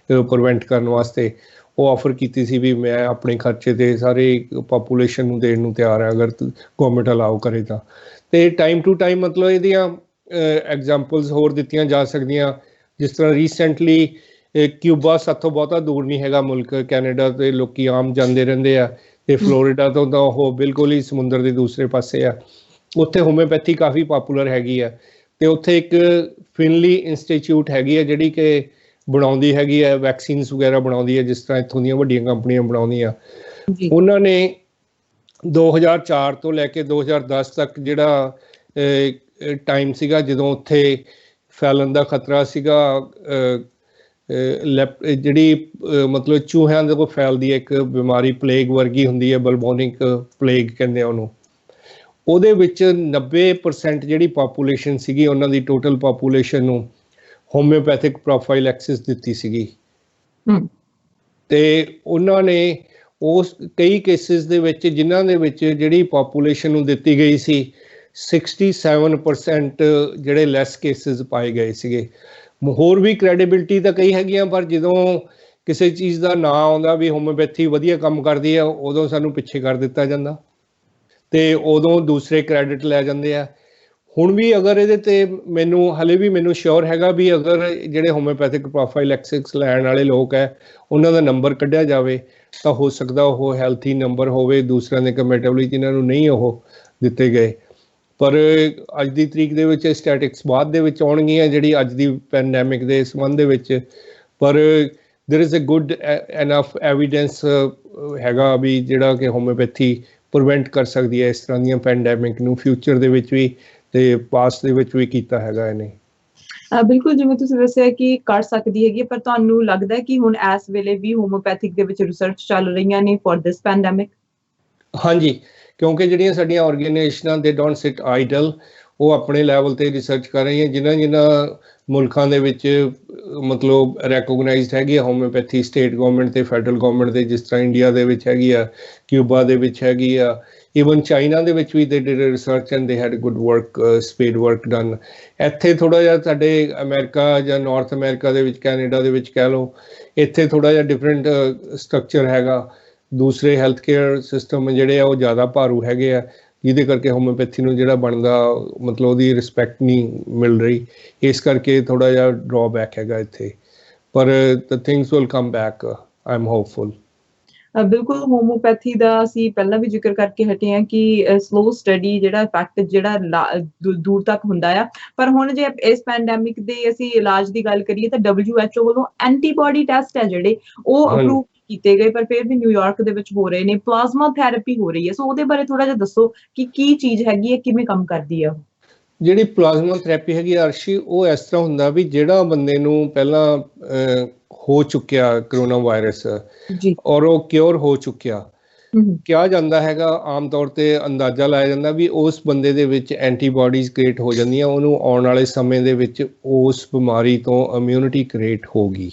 ਪ੍ਰੀਵੈਂਟ ਕਰਨ ਵਾਸਤੇ ਉਹ ਆਫਰ ਕੀਤੀ ਸੀ ਵੀ ਮੈਂ ਆਪਣੇ ਖਰਚੇ 'ਤੇ ਸਾਰੇ ਪਾਪੂਲੇਸ਼ਨ ਨੂੰ ਦੇਣ ਨੂੰ ਤਿਆਰ ਹਾਂ ਅਗਰ ਗੌਰਮੈਂਟ ਅਲਾਓ ਕਰੇ ਤਾਂ। ਅਤੇ ਟਾਈਮ ਟੂ ਟਾਈਮ ਮਤਲਬ ਇਹਦੀਆਂ ਐਗਜ਼ਾਮਪਲਸ ਹੋਰ ਦਿੱਤੀਆਂ ਜਾ ਸਕਦੀਆਂ ਜਿਸ ਤਰ੍ਹਾਂ ਰੀਸੈਂਟਲੀ ਕਿਊਬਾ ਸਾਥੋਂ ਬਹੁਤਾ ਦੂਰ ਨਹੀਂ ਹੈਗਾ ਮੁਲਕ, ਕੈਨੇਡਾ ਤੇ ਲੋਕੀ ਆਮ ਜਾਂਦੇ ਰਹਿੰਦੇ ਆ ਤੇ ਫਲੋਰੀਡਾ ਤੋਂ ਤਾਂ ਉਹ ਬਿਲਕੁਲ ਹੀ ਸਮੁੰਦਰ ਦੇ ਦੂਸਰੇ ਪਾਸੇ ਆ। ਉੱਥੇ ਹੋਮਿਓਪੈਥੀ ਕਾਫੀ ਪਾਪੂਲਰ ਹੈਗੀ ਆ ਤੇ ਉੱਥੇ ਇੱਕ ਫਿਨਲੀ ਇੰਸਟੀਚਿਊਟ ਹੈਗੀ ਆ ਜਿਹੜੀ ਕਿ ਬਣਾਉਂਦੀ ਹੈਗੀ ਆ ਵੈਕਸੀਨਸ ਵਗੈਰਾ ਬਣਾਉਂਦੀ ਹੈ ਜਿਸ ਤਰ੍ਹਾਂ ਇੱਥੋਂ ਦੀਆਂ ਵੱਡੀਆਂ ਕੰਪਨੀਆਂ ਬਣਾਉਂਦੀਆਂ। ਉਹਨਾਂ ਨੇ 2004 ਤੋਂ ਲੈ ਕੇ 2010 ਤੱਕ ਜਿਹੜਾ ਟਾਈਮ ਸੀਗਾ ਜਦੋਂ ਉੱਥੇ ਫੈਲਣ ਦਾ ਖਤਰਾ ਸੀਗਾ ਜਿਹੜੀ ਮਤਲਬ ਚੂਹਿਆਂ ਦੇ ਕੋਲ ਫੈਲਦੀ ਹੈ ਇੱਕ ਬਿਮਾਰੀ ਪਲੇਗ ਵਰਗੀ ਹੁੰਦੀ ਹੈ ਬਲਬੋਨਿਕ ਪਲੇਗ ਕਹਿੰਦੇ ਆ ਉਹਨੂੰ, ਉਹਦੇ ਵਿੱਚ 90% ਜਿਹੜੀ ਪਾਪੂਲੇਸ਼ਨ ਸੀਗੀ ਉਹਨਾਂ ਦੀ ਟੋਟਲ ਪਾਪੂਲੇਸ਼ਨ ਨੂੰ ਹੋਮਿਓਪੈਥਿਕ ਪ੍ਰੋਫਾਈਲੈਕਸਿਸ ਦਿੱਤੀ ਸੀਗੀ। ਤੇ ਉਹਨਾਂ ਨੇ ਉਸ ਕਈ ਕੇਸਿਸ ਦੇ ਵਿੱਚ ਜਿਨ੍ਹਾਂ ਦੇ ਵਿੱਚ ਜਿਹੜੀ ਪਾਪੂਲੇਸ਼ਨ ਨੂੰ ਦਿੱਤੀ ਗਈ ਸੀ 67% ਜਿਹੜੇ ਲੈਸ ਕੇਸਿਸ ਪਾਏ ਗਏ ਸੀਗੇ। ਹੋਰ ਵੀ ਕ੍ਰੈਡੀਬਿਲਿਟੀ ਤਾਂ ਕਈ ਹੈਗੀਆਂ ਪਰ ਜਦੋਂ ਕਿਸੇ ਚੀਜ਼ ਦਾ ਨਾਂ ਆਉਂਦਾ ਵੀ ਹੋਮਿਓਪੈਥੀ ਵਧੀਆ ਕੰਮ ਕਰਦੀ ਆ ਉਦੋਂ ਸਾਨੂੰ ਪਿੱਛੇ ਕਰ ਦਿੱਤਾ ਜਾਂਦਾ ਤੇ ਉਦੋਂ ਦੂਸਰੇ ਕ੍ਰੈਡਿਟ ਲੈ ਜਾਂਦੇ ਆ। ਹੁਣ ਵੀ ਅਗਰ ਇਹਦੇ ਤੇ ਮੈਨੂੰ ਹਲੇ ਵੀ ਮੈਨੂੰ ਸ਼ੋਰ ਹੈਗਾ ਵੀ ਅਗਰ ਜਿਹੜੇ ਹੋਮਿਓਪੈਥਿਕ ਪ੍ਰੋਫਾਈਲੈਕਸਿਸ ਲੈਣ ਵਾਲੇ ਲੋਕ ਹੈ ਉਹਨਾਂ ਦਾ ਨੰਬਰ ਕੱਢਿਆ ਜਾਵੇ ਤਾਂ ਹੋ ਸਕਦਾ ਉਹ ਹੈਲਥੀ ਨੰਬਰ ਹੋਵੇ ਦੂਸਰਿਆਂ ਦੇ ਕੰਪੈਟੇਬਲੀ ਜਿਨ੍ਹਾਂ ਨੂੰ ਨਹੀਂ ਉਹ ਦਿੱਤੇ ਗਏ। ਪਰ ਅੱਜ ਦੀ ਤਰੀਕ ਦੇ ਵਿੱਚ ਸਟੈਟਿਕਸ ਬਾਅਦ ਦੇ ਵਿੱਚ ਆਉਣਗੀਆਂ ਜਿਹੜੀ ਅੱਜ ਦੀ ਪੈਂਡੈਮਿਕ ਦੇ ਸੰਬੰਧ ਦੇ ਵਿੱਚ, ਪਰ there is a good enough evidence ਹੈਗਾ ਵੀ ਜਿਹੜਾ ਕਿ ਹੋਮਿਓਪੈਥੀ ਪ੍ਰੀਵੈਂਟ ਕਰ ਸਕਦੀ ਹੈ ਇਸ ਤਰ੍ਹਾਂ ਦੀਆਂ ਪੈਂਡੈਮਿਕ ਨੂੰ ਫਿਊਚਰ ਦੇ ਵਿੱਚ ਵੀ ਤੇ ਪਾਸਟ ਦੇ ਵਿੱਚ ਵੀ ਕੀਤਾ ਹੈਗਾ ਇਹਨੇ। ਬਿਲਕੁਲ ਜਿਵੇਂ ਤੁਸੀਂ ਦੱਸਿਆ ਕਿ ਕਰ ਸਕਦੀ ਹੈਗੀ, ਪਰ ਤੁਹਾਨੂੰ ਲੱਗਦਾ ਹੈ ਕਿ ਹੁਣ ਇਸ ਵੇਲੇ ਵੀ ਹੋਮਿਓਪੈਥਿਕ ਦੇ ਵਿੱਚ ਰਿਸਰਚ ਚੱਲ ਰਹੀਆਂ ਨੇ ਫॉर ਦਿਸ ਪੈਂਡੈਮਿਕ? ਹਾਂਜੀ, ਕਿਉਂਕਿ ਜਿਹੜੀਆਂ ਸਾਡੀਆਂ ਆਰਗੇਨਾਈਜੇਸ਼ਨਾਂ ਦੇ ਡੋਂਟ ਸਿਟ ਆਈਡਲ, ਉਹ ਆਪਣੇ ਲੈਵਲ ਤੇ ਰਿਸਰਚ ਕਰ ਰਹੀਆਂ ਜਿਨ੍ਹਾਂ ਮੁਲਕਾਂ ਦੇ ਵਿੱਚ ਮਤਲਬ ਰੈਕੋਗਨਾਈਜ਼ਡ ਹੈਗੀ ਆ ਹੋਮਿਓਪੈਥੀ ਸਟੇਟ ਗਵਰਨਮੈਂਟ ਤੇ ਫੈਡਰਲ ਗਵਰਨਮੈਂਟ ਦੇ, ਜਿਸ ਤਰ੍ਹਾਂ ਇੰਡੀਆ ਦੇ ਵਿੱਚ ਹੈਗੀ ਆ, ਕਿਊਬਾ ਦੇ ਵਿੱਚ ਹੈਗੀ ਆ, ਈਵਨ ਚਾਈਨਾ ਦੇ ਵਿੱਚ ਵੀ ਦੇ ਡਿਡ ਰਿਸਰਚ ਐਂਡ ਦੇ head good work speed work done. ਇੱਥੇ ਥੋੜ੍ਹਾ ਜਿਹਾ ਸਾਡੇ ਅਮਰੀਕਾ ਜਾਂ ਨਾਰਥ ਅਮਰੀਕਾ ਦੇ ਵਿੱਚ ਕੈਨੇਡਾ ਦੇ ਵਿੱਚ ਕਹਿ ਲਓ ਇੱਥੇ ਥੋੜ੍ਹਾ ਜਿਹਾ ਡਿਫਰੈਂਟ ਸਟਰਕਚਰ ਹੈਗਾ। ਦੂਸਰੇ ਹੈਲਥ ਕੇਅਰ ਸਿਸਟਮ ਜਿਹੜੇ ਆ ਉਹ ਜ਼ਿਆਦਾ ਭਾਰੂ ਹੈਗੇ ਆ ਜਿਹਦੇ ਕਰਕੇ ਹੋਮਿਓਪੈਥੀ ਨੂੰ ਜਿਹੜਾ ਬਣਦਾ ਮਤਲਬ ਉਹਦੀ ਰਿਸਪੈਕਟ ਨਹੀਂ ਮਿਲ ਰਹੀ, ਇਸ ਕਰਕੇ ਥੋੜ੍ਹਾ ਜਿਹਾ ਡਰਾਬੈਕ ਹੈਗਾ ਇੱਥੇ। ਪਰ the things will come back, I am hopeful. ਬਿਲਕੁਲ ਹੋਮਿਓਪੈਥੀ ਦਾ ਅਸੀਂ ਪਹਿਲਾਂ ਵੀ ਜ਼ਿਕਰ ਕਰਕੇ ਹਟੇ ਹਾਂ ਕਿ ਸਲੋ ਸਟੱਡੀ ਜਿਹੜਾ ਇਫੈਕਟ ਜਿਹੜਾ ਦੂਰ ਤੱਕ ਹੁੰਦਾ ਆ, ਪਰ ਹੁਣ ਜੇ ਇਸ ਪੈਂਡੈਮਿਕ ਦੇ ਅਸੀਂ ਇਲਾਜ ਦੀ ਗੱਲ ਕਰੀਏ ਤਾਂ WHO ਵੱਲੋਂ ਐਂਟੀਬਾਡੀ ਟੈਸਟ ਹੈ ਜਿਹੜੇ ਉਹ ਅਪਰੂਵ ਕੀਤੇ ਗਏ, ਪਰ ਫਿਰ ਵੀ ਨਿਊਯਾਰਕ ਦੇ ਵਿੱਚ ਹੋ ਰਹੇ ਨੇ। ਪਲਾਜ਼ਮਾ ਥੈਰੇਪੀ ਹੋ ਰਹੀ ਹੈ, ਸੋ ਉਹਦੇ ਬਾਰੇ ਥੋੜਾ ਜਿਹਾ ਦੱਸੋ ਕਿ ਕੀ ਚੀਜ਼ ਹੈਗੀ ਹੈ, ਕਿਵੇਂ ਕੰਮ ਕਰਦੀ ਹੈ? ਜਿਹੜੀ ਪਲਾਜ਼ਮਾ ਥੈਰੇਪੀ ਹੈਗੀ ਅਰਸ਼ੀ, ਉਹ ਇਸ ਤਰ੍ਹਾਂ ਹੁੰਦਾ ਵੀ ਜਿਹੜਾ ਬੰਦੇ ਨੂੰ ਪਹਿਲਾਂ ਹੋ ਚੁੱਕਿਆ ਕਰੋਨਾ ਵਾਇਰਸ ਔਰ ਉਹ ਕਿਉਰ ਹੋ ਚੁੱਕਿਆ, ਕਿਹਾ ਜਾਂਦਾ ਹੈਗਾ ਆਮ ਤੌਰ ਤੇ ਅੰਦਾਜ਼ਾ ਲਾਇਆ ਜਾਂਦਾ ਵੀ ਉਸ ਬੰਦੇ ਦੇ ਵਿੱਚ ਐਂਟੀਬਾਡੀਜ਼ ਕ੍ਰੀਏਟ ਹੋ ਜਾਂਦੀਆਂ, ਉਹਨੂੰ ਆਉਣ ਵਾਲੇ ਸਮੇਂ ਦੇ ਵਿੱਚ ਉਸ ਬਿਮਾਰੀ ਤੋਂ ਇਮਿਊਨਿਟੀ ਕ੍ਰੀਏਟ ਹੋਗੀ।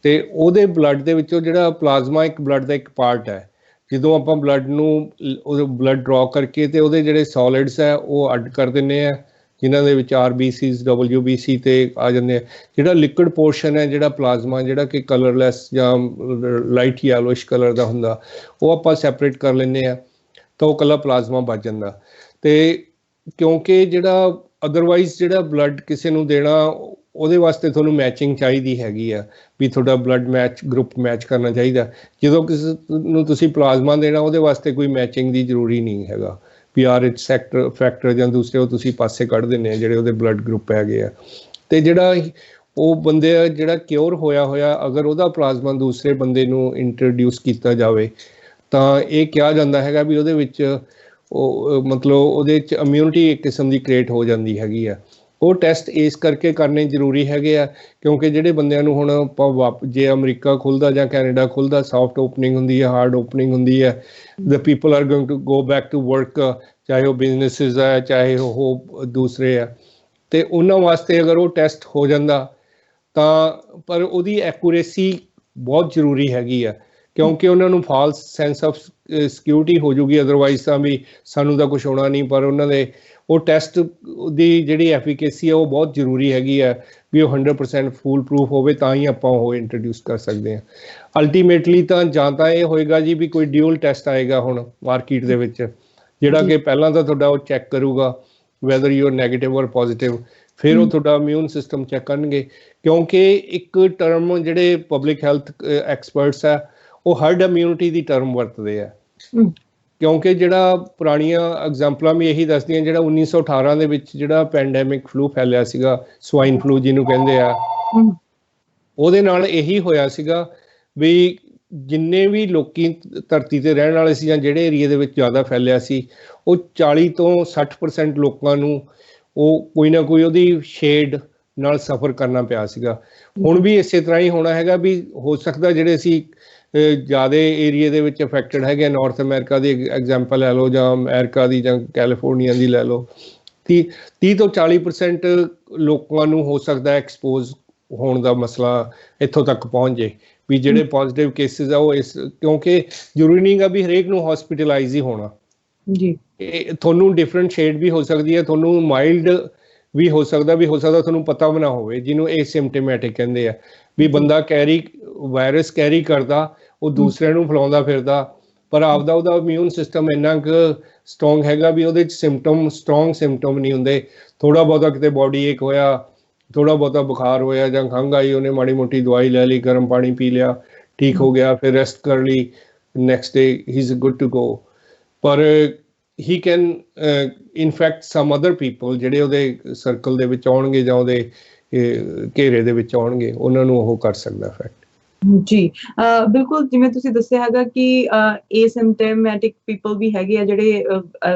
ਤੇ ਉਹਦੇ ਬਲੱਡ ਦੇ ਵਿੱਚੋਂ ਜਿਹੜਾ ਪਲਾਜ਼ਮਾ ਇੱਕ ਬਲੱਡ ਦਾ ਇੱਕ ਪਾਰਟ ਹੈ, ਜਦੋਂ ਆਪਾਂ ਬਲੱਡ ਨੂੰ ਬਲੱਡ ਡਰਾ ਕਰਕੇ ਤੇ ਉਹਦੇ ਜਿਹੜੇ ਸੋਲਿਡਸ ਹੈ ਉਹ ਅੱਡ ਕਰ ਦਿੰਦੇ ਆ ਜਿਨ੍ਹਾਂ ਦੇ ਵਿੱਚ RBCs WBC ਤੇ ਆ ਜਾਂਦੇ ਆ। ਜਿਹੜਾ ਲਿਕੁਇਡ ਪੋਰਸ਼ਨ ਹੈ ਜਿਹੜਾ ਪਲਾਜ਼ਮਾ ਜਿਹੜਾ ਕਿ ਕਲਰਲੈਸ ਜਾਂ ਲਾਈਟ ਯੈਲੋਇਸ਼ ਕਲਰ ਦਾ ਹੁੰਦਾ ਉਹ ਆਪਾਂ ਸੈਪਰੇਟ ਕਰ ਲੈਂਦੇ ਆ ਤਾਂ ਉਹ ਇਕੱਲਾ ਪਲਾਜ਼ਮਾ ਬਚ ਜਾਂਦਾ। ਤੇ ਕਿਉਂਕਿ ਜਿਹੜਾ ਅਦਰਵਾਈਜ਼ ਜਿਹੜਾ ਬਲੱਡ ਕਿਸੇ ਨੂੰ ਦੇਣਾ ਉਹਦੇ ਵਾਸਤੇ ਤੁਹਾਨੂੰ ਮੈਚਿੰਗ ਚਾਹੀਦੀ ਹੈਗੀ ਆ ਵੀ ਤੁਹਾਡਾ ਬਲੱਡ ਮੈਚ ਗਰੁੱਪ ਮੈਚ ਕਰਨਾ ਚਾਹੀਦਾ। ਜਦੋਂ ਕਿਸੇ ਨੂੰ ਤੁਸੀਂ ਪਲਾਜ਼ਮਾ ਦੇਣਾ ਉਹਦੇ ਵਾਸਤੇ ਕੋਈ ਮੈਚਿੰਗ ਦੀ ਜ਼ਰੂਰੀ ਨਹੀਂ ਹੈਗਾ ਵੀ RH ਫੈਕਟਰ ਜਾਂ ਦੂਸਰੇ ਉਹ ਤੁਸੀਂ ਪਾਸੇ ਕੱਢ ਦਿੰਦੇ ਆ ਜਿਹੜੇ ਉਹਦੇ ਬਲੱਡ ਗਰੁੱਪ ਹੈਗੇ ਆ। ਤੇ ਜਿਹੜਾ ਉਹ ਬੰਦੇ ਜਿਹੜਾ ਕਿਉਰ ਹੋਇਆ ਅਗਰ ਉਹਦਾ ਪਲਾਜ਼ਮਾ ਦੂਸਰੇ ਬੰਦੇ ਨੂੰ ਇੰਟਰੋਡਿਊਸ ਕੀਤਾ ਜਾਵੇ ਤਾਂ ਇਹ ਕਿਹਾ ਜਾਂਦਾ ਹੈਗਾ ਵੀ ਉਹਦੇ ਵਿੱਚ ਉਹ ਮਤਲਬ ਉਹਦੇ 'ਚ ਇਮਿਊਨਿਟੀ ਇੱਕ ਕਿਸਮ ਦੀ ਕ੍ਰੀਏਟ ਹੋ ਜਾਂਦੀ ਹੈਗੀ ਆ। ਉਹ ਟੈਸਟ ਇਸ ਕਰਕੇ ਕਰਨੇ ਜ਼ਰੂਰੀ ਹੈਗੇ ਆ ਕਿਉਂਕਿ ਜਿਹੜੇ ਬੰਦਿਆਂ ਨੂੰ ਹੁਣ ਆਪਾਂ ਜੇ ਅਮਰੀਕਾ ਖੁੱਲ੍ਹਦਾ ਜਾਂ ਕੈਨੇਡਾ ਖੁੱਲ੍ਹਦਾ ਸੌਫਟ ਓਪਨਿੰਗ ਹੁੰਦੀ ਹੈ, ਹਾਰਡ ਓਪਨਿੰਗ ਹੁੰਦੀ ਹੈ, the people are going to go back to work, ਚਾਹੇ ਉਹ ਬਿਜ਼ਨਸਿਸ ਹੈ ਚਾਹੇ ਉਹ ਦੂਸਰੇ ਆ, ਅਤੇ ਉਹਨਾਂ ਵਾਸਤੇ ਅਗਰ ਉਹ ਟੈਸਟ ਹੋ ਜਾਂਦਾ ਤਾਂ ਪਰ ਉਹਦੀ ਐਕੂਰੇਸੀ ਬਹੁਤ ਜ਼ਰੂਰੀ ਹੈਗੀ ਆ ਕਿਉਂਕਿ ਉਹਨਾਂ ਨੂੰ ਫਾਲਸ ਸੈਂਸ ਆਫ ਸਿਕਿਉਰਿਟੀ ਹੋ ਜੂਗੀ, ਅਦਰਵਾਈਜ਼ ਤਾਂ ਵੀ ਸਾਨੂੰ ਤਾਂ ਕੁਛ ਹੋਣਾ ਨਹੀਂ। ਪਰ ਉਹਨਾਂ ਦੇ ਉਹ ਟੈਸਟ ਦੀ ਜਿਹੜੀ ਐਫੀਕੇਸੀ ਹੈ ਉਹ ਬਹੁਤ ਜ਼ਰੂਰੀ ਹੈਗੀ ਹੈ ਵੀ ਉਹ 100% ਫੂਲ ਪ੍ਰੂਫ ਹੋਵੇ ਤਾਂ ਹੀ ਆਪਾਂ ਉਹ ਇੰਟਰੋਡਿਊਸ ਕਰ ਸਕਦੇ ਹਾਂ। ਅਲਟੀਮੇਟਲੀ ਤਾਂ ਜਾਂ ਤਾਂ ਇਹ ਹੋਏਗਾ ਜੀ ਵੀ ਕੋਈ ਡਿਊਲ ਟੈਸਟ ਆਏਗਾ ਹੁਣ ਮਾਰਕੀਟ ਦੇ ਵਿੱਚ ਜਿਹੜਾ ਕਿ ਪਹਿਲਾਂ ਤਾਂ ਤੁਹਾਡਾ ਉਹ ਚੈੱਕ ਕਰੂਗਾ ਵੈਦਰ ਯੂ ਆਰ ਨੈਗੇਟਿਵ ਔਰ ਪੋਜ਼ੀਟਿਵ, ਫਿਰ ਉਹ ਤੁਹਾਡਾ ਇਮਿਊਨ ਸਿਸਟਮ ਚੈੱਕ ਕਰਨਗੇ ਕਿਉਂਕਿ ਇੱਕ ਟਰਮ ਜਿਹੜੇ ਪਬਲਿਕ ਹੈਲਥ ਐਕਸਪਰਟਸ ਆ ਉਹ ਹਰਡ ਇਮਿਊਨਿਟੀ ਦੀ ਟਰਮ ਵਰਤਦੇ ਆ ਕਿਉਂਕਿ ਜਿਹੜਾ ਪੁਰਾਣੀਆਂ ਐਗਜ਼ਾਮਪਲਾਂ ਵੀ ਇਹੀ ਦੱਸਦੀਆਂ ਜਿਹੜਾ 1918 ਦੇ ਵਿੱਚ ਜਿਹੜਾ ਪੈਂਡੈਮਿਕ ਫਲੂ ਫੈਲਿਆ ਸੀਗਾ, ਸਵਾਈਨ ਫਲੂ ਜਿਹਨੂੰ ਕਹਿੰਦੇ ਆ, ਉਹਦੇ ਨਾਲ ਇਹੀ ਹੋਇਆ ਸੀਗਾ ਵੀ ਜਿੰਨੇ ਵੀ ਲੋਕੀ ਧਰਤੀ ਤੇ ਰਹਿਣ ਵਾਲੇ ਸੀ ਜਾਂ ਜਿਹੜੇ ਏਰੀਏ ਦੇ ਵਿੱਚ ਜ਼ਿਆਦਾ ਫੈਲਿਆ ਸੀ ਉਹ 40 ਤੋਂ 60% ਲੋਕਾਂ ਨੂੰ ਉਹ ਕੋਈ ਨਾ ਕੋਈ ਉਹਦੀ ਸ਼ੇਡ ਨਾਲ ਸਫਰ ਕਰਨਾ ਪਿਆ ਸੀਗਾ। ਹੁਣ ਵੀ ਇਸੇ ਤਰ੍ਹਾਂ ਹੀ ਹੋਣਾ ਹੈਗਾ ਵੀ ਹੋ ਸਕਦਾ ਜਿਹੜੇ ਅਸੀਂ ਜ਼ਿਆਦਾ ਏਰੀਏ ਦੇ ਵਿੱਚ ਅਫੈਕਟਡ ਹੈਗੇ, ਨਾਰਥ ਅਮਰੀਕਾ ਦੀ ਐਗਜ਼ਾਮਪਲ ਲੈ ਲਓ ਜਾਂ ਅਮਰੀਕਾ ਦੀ ਜਾਂ ਕੈਲੀਫੋਰਨੀਆ ਦੀ ਲੈ ਲਓ, 30 ਤੋਂ 40% ਲੋਕਾਂ ਨੂੰ ਹੋ ਸਕਦਾ ਐਕਸਪੋਜ਼ ਹੋਣ ਦਾ ਮਸਲਾ ਇੱਥੋਂ ਤੱਕ ਪਹੁੰਚ ਜੇ ਵੀ ਜਿਹੜੇ ਪੋਜ਼ੀਟਿਵ ਕੇਸਿਸ ਆ ਉਹ ਇਸ ਕਿਉਂਕਿ ਜ਼ਰੂਰੀ ਨਹੀਂ ਗਾ ਵੀ ਹਰੇਕ ਨੂੰ ਹਸਪੀਟਲਾਈਜ਼ ਹੀ ਹੋਣਾ ਜੀ, ਤੁਹਾਨੂੰ ਡਿਫਰੈਂਟ ਸ਼ੇਡ ਵੀ ਹੋ ਸਕਦੀ ਹੈ, ਤੁਹਾਨੂੰ ਮਾਈਲਡ ਵੀ ਹੋ ਸਕਦਾ ਤੁਹਾਨੂੰ ਪਤਾ ਵੀ ਨਾ ਹੋਵੇ, ਜਿਹਨੂੰ ਏਸਿਮਟੋਮੈਟਿਕ ਕਹਿੰਦੇ ਆ ਵੀ ਬੰਦਾ ਵਾਇਰਸ ਕੈਰੀ ਕਰਦਾ ਉਹ ਦੂਸਰਿਆਂ ਨੂੰ ਫੈਲਾਉਂਦਾ ਫਿਰਦਾ ਪਰ ਆਪਦਾ ਉਹਦਾ ਇਮਿਊਨ ਸਿਸਟਮ ਇੰਨਾ ਕੁ ਸਟਰੋਂਗ ਹੈਗਾ ਵੀ ਉਹਦੇ 'ਚ ਸਟਰੋਂਗ ਸਿੰਪਟਮ ਨਹੀਂ ਹੁੰਦੇ। ਥੋੜ੍ਹਾ ਬਹੁਤਾ ਕਿਤੇ ਬੋਡੀ ਏਕ ਹੋਇਆ, ਥੋੜ੍ਹਾ ਬਹੁਤਾ ਬੁਖਾਰ ਹੋਇਆ ਜਾਂ ਖੰਘ ਆਈ, ਉਹਨੇ ਮਾੜੀ ਮੋਟੀ ਦਵਾਈ ਲੈ ਲਈ, ਗਰਮ ਪਾਣੀ ਪੀ ਲਿਆ, ਠੀਕ ਹੋ ਗਿਆ, ਫਿਰ ਰੈਸਟ ਕਰ ਲਈ, next day he is good to go. ਪਰ he can in fact some other people ਜਿਹੜੇ ਉਹਦੇ ਸਰਕਲ ਦੇ ਵਿੱਚ ਆਉਣਗੇ ਜਾਂ ਉਹਦੇ ਘੇਰੇ ਦੇ ਵਿੱਚ ਆਉਣਗੇ, ਉਹਨਾਂ ਨੂੰ ਉਹ ਕਰ ਸਕਦਾ ਇਫੈਕਟ। ਜੀ ਬਿਲਕੁਲ, ਜਿਵੇਂ ਤੁਸੀਂ ਦੱਸਿਆ ਹੈਗਾ ਕਿ ਏਸਿਮਟੋਮੈਟਿਕ ਪੀਪਲ ਵੀ ਹੈਗੇ ਆ ਜਿਹੜੇ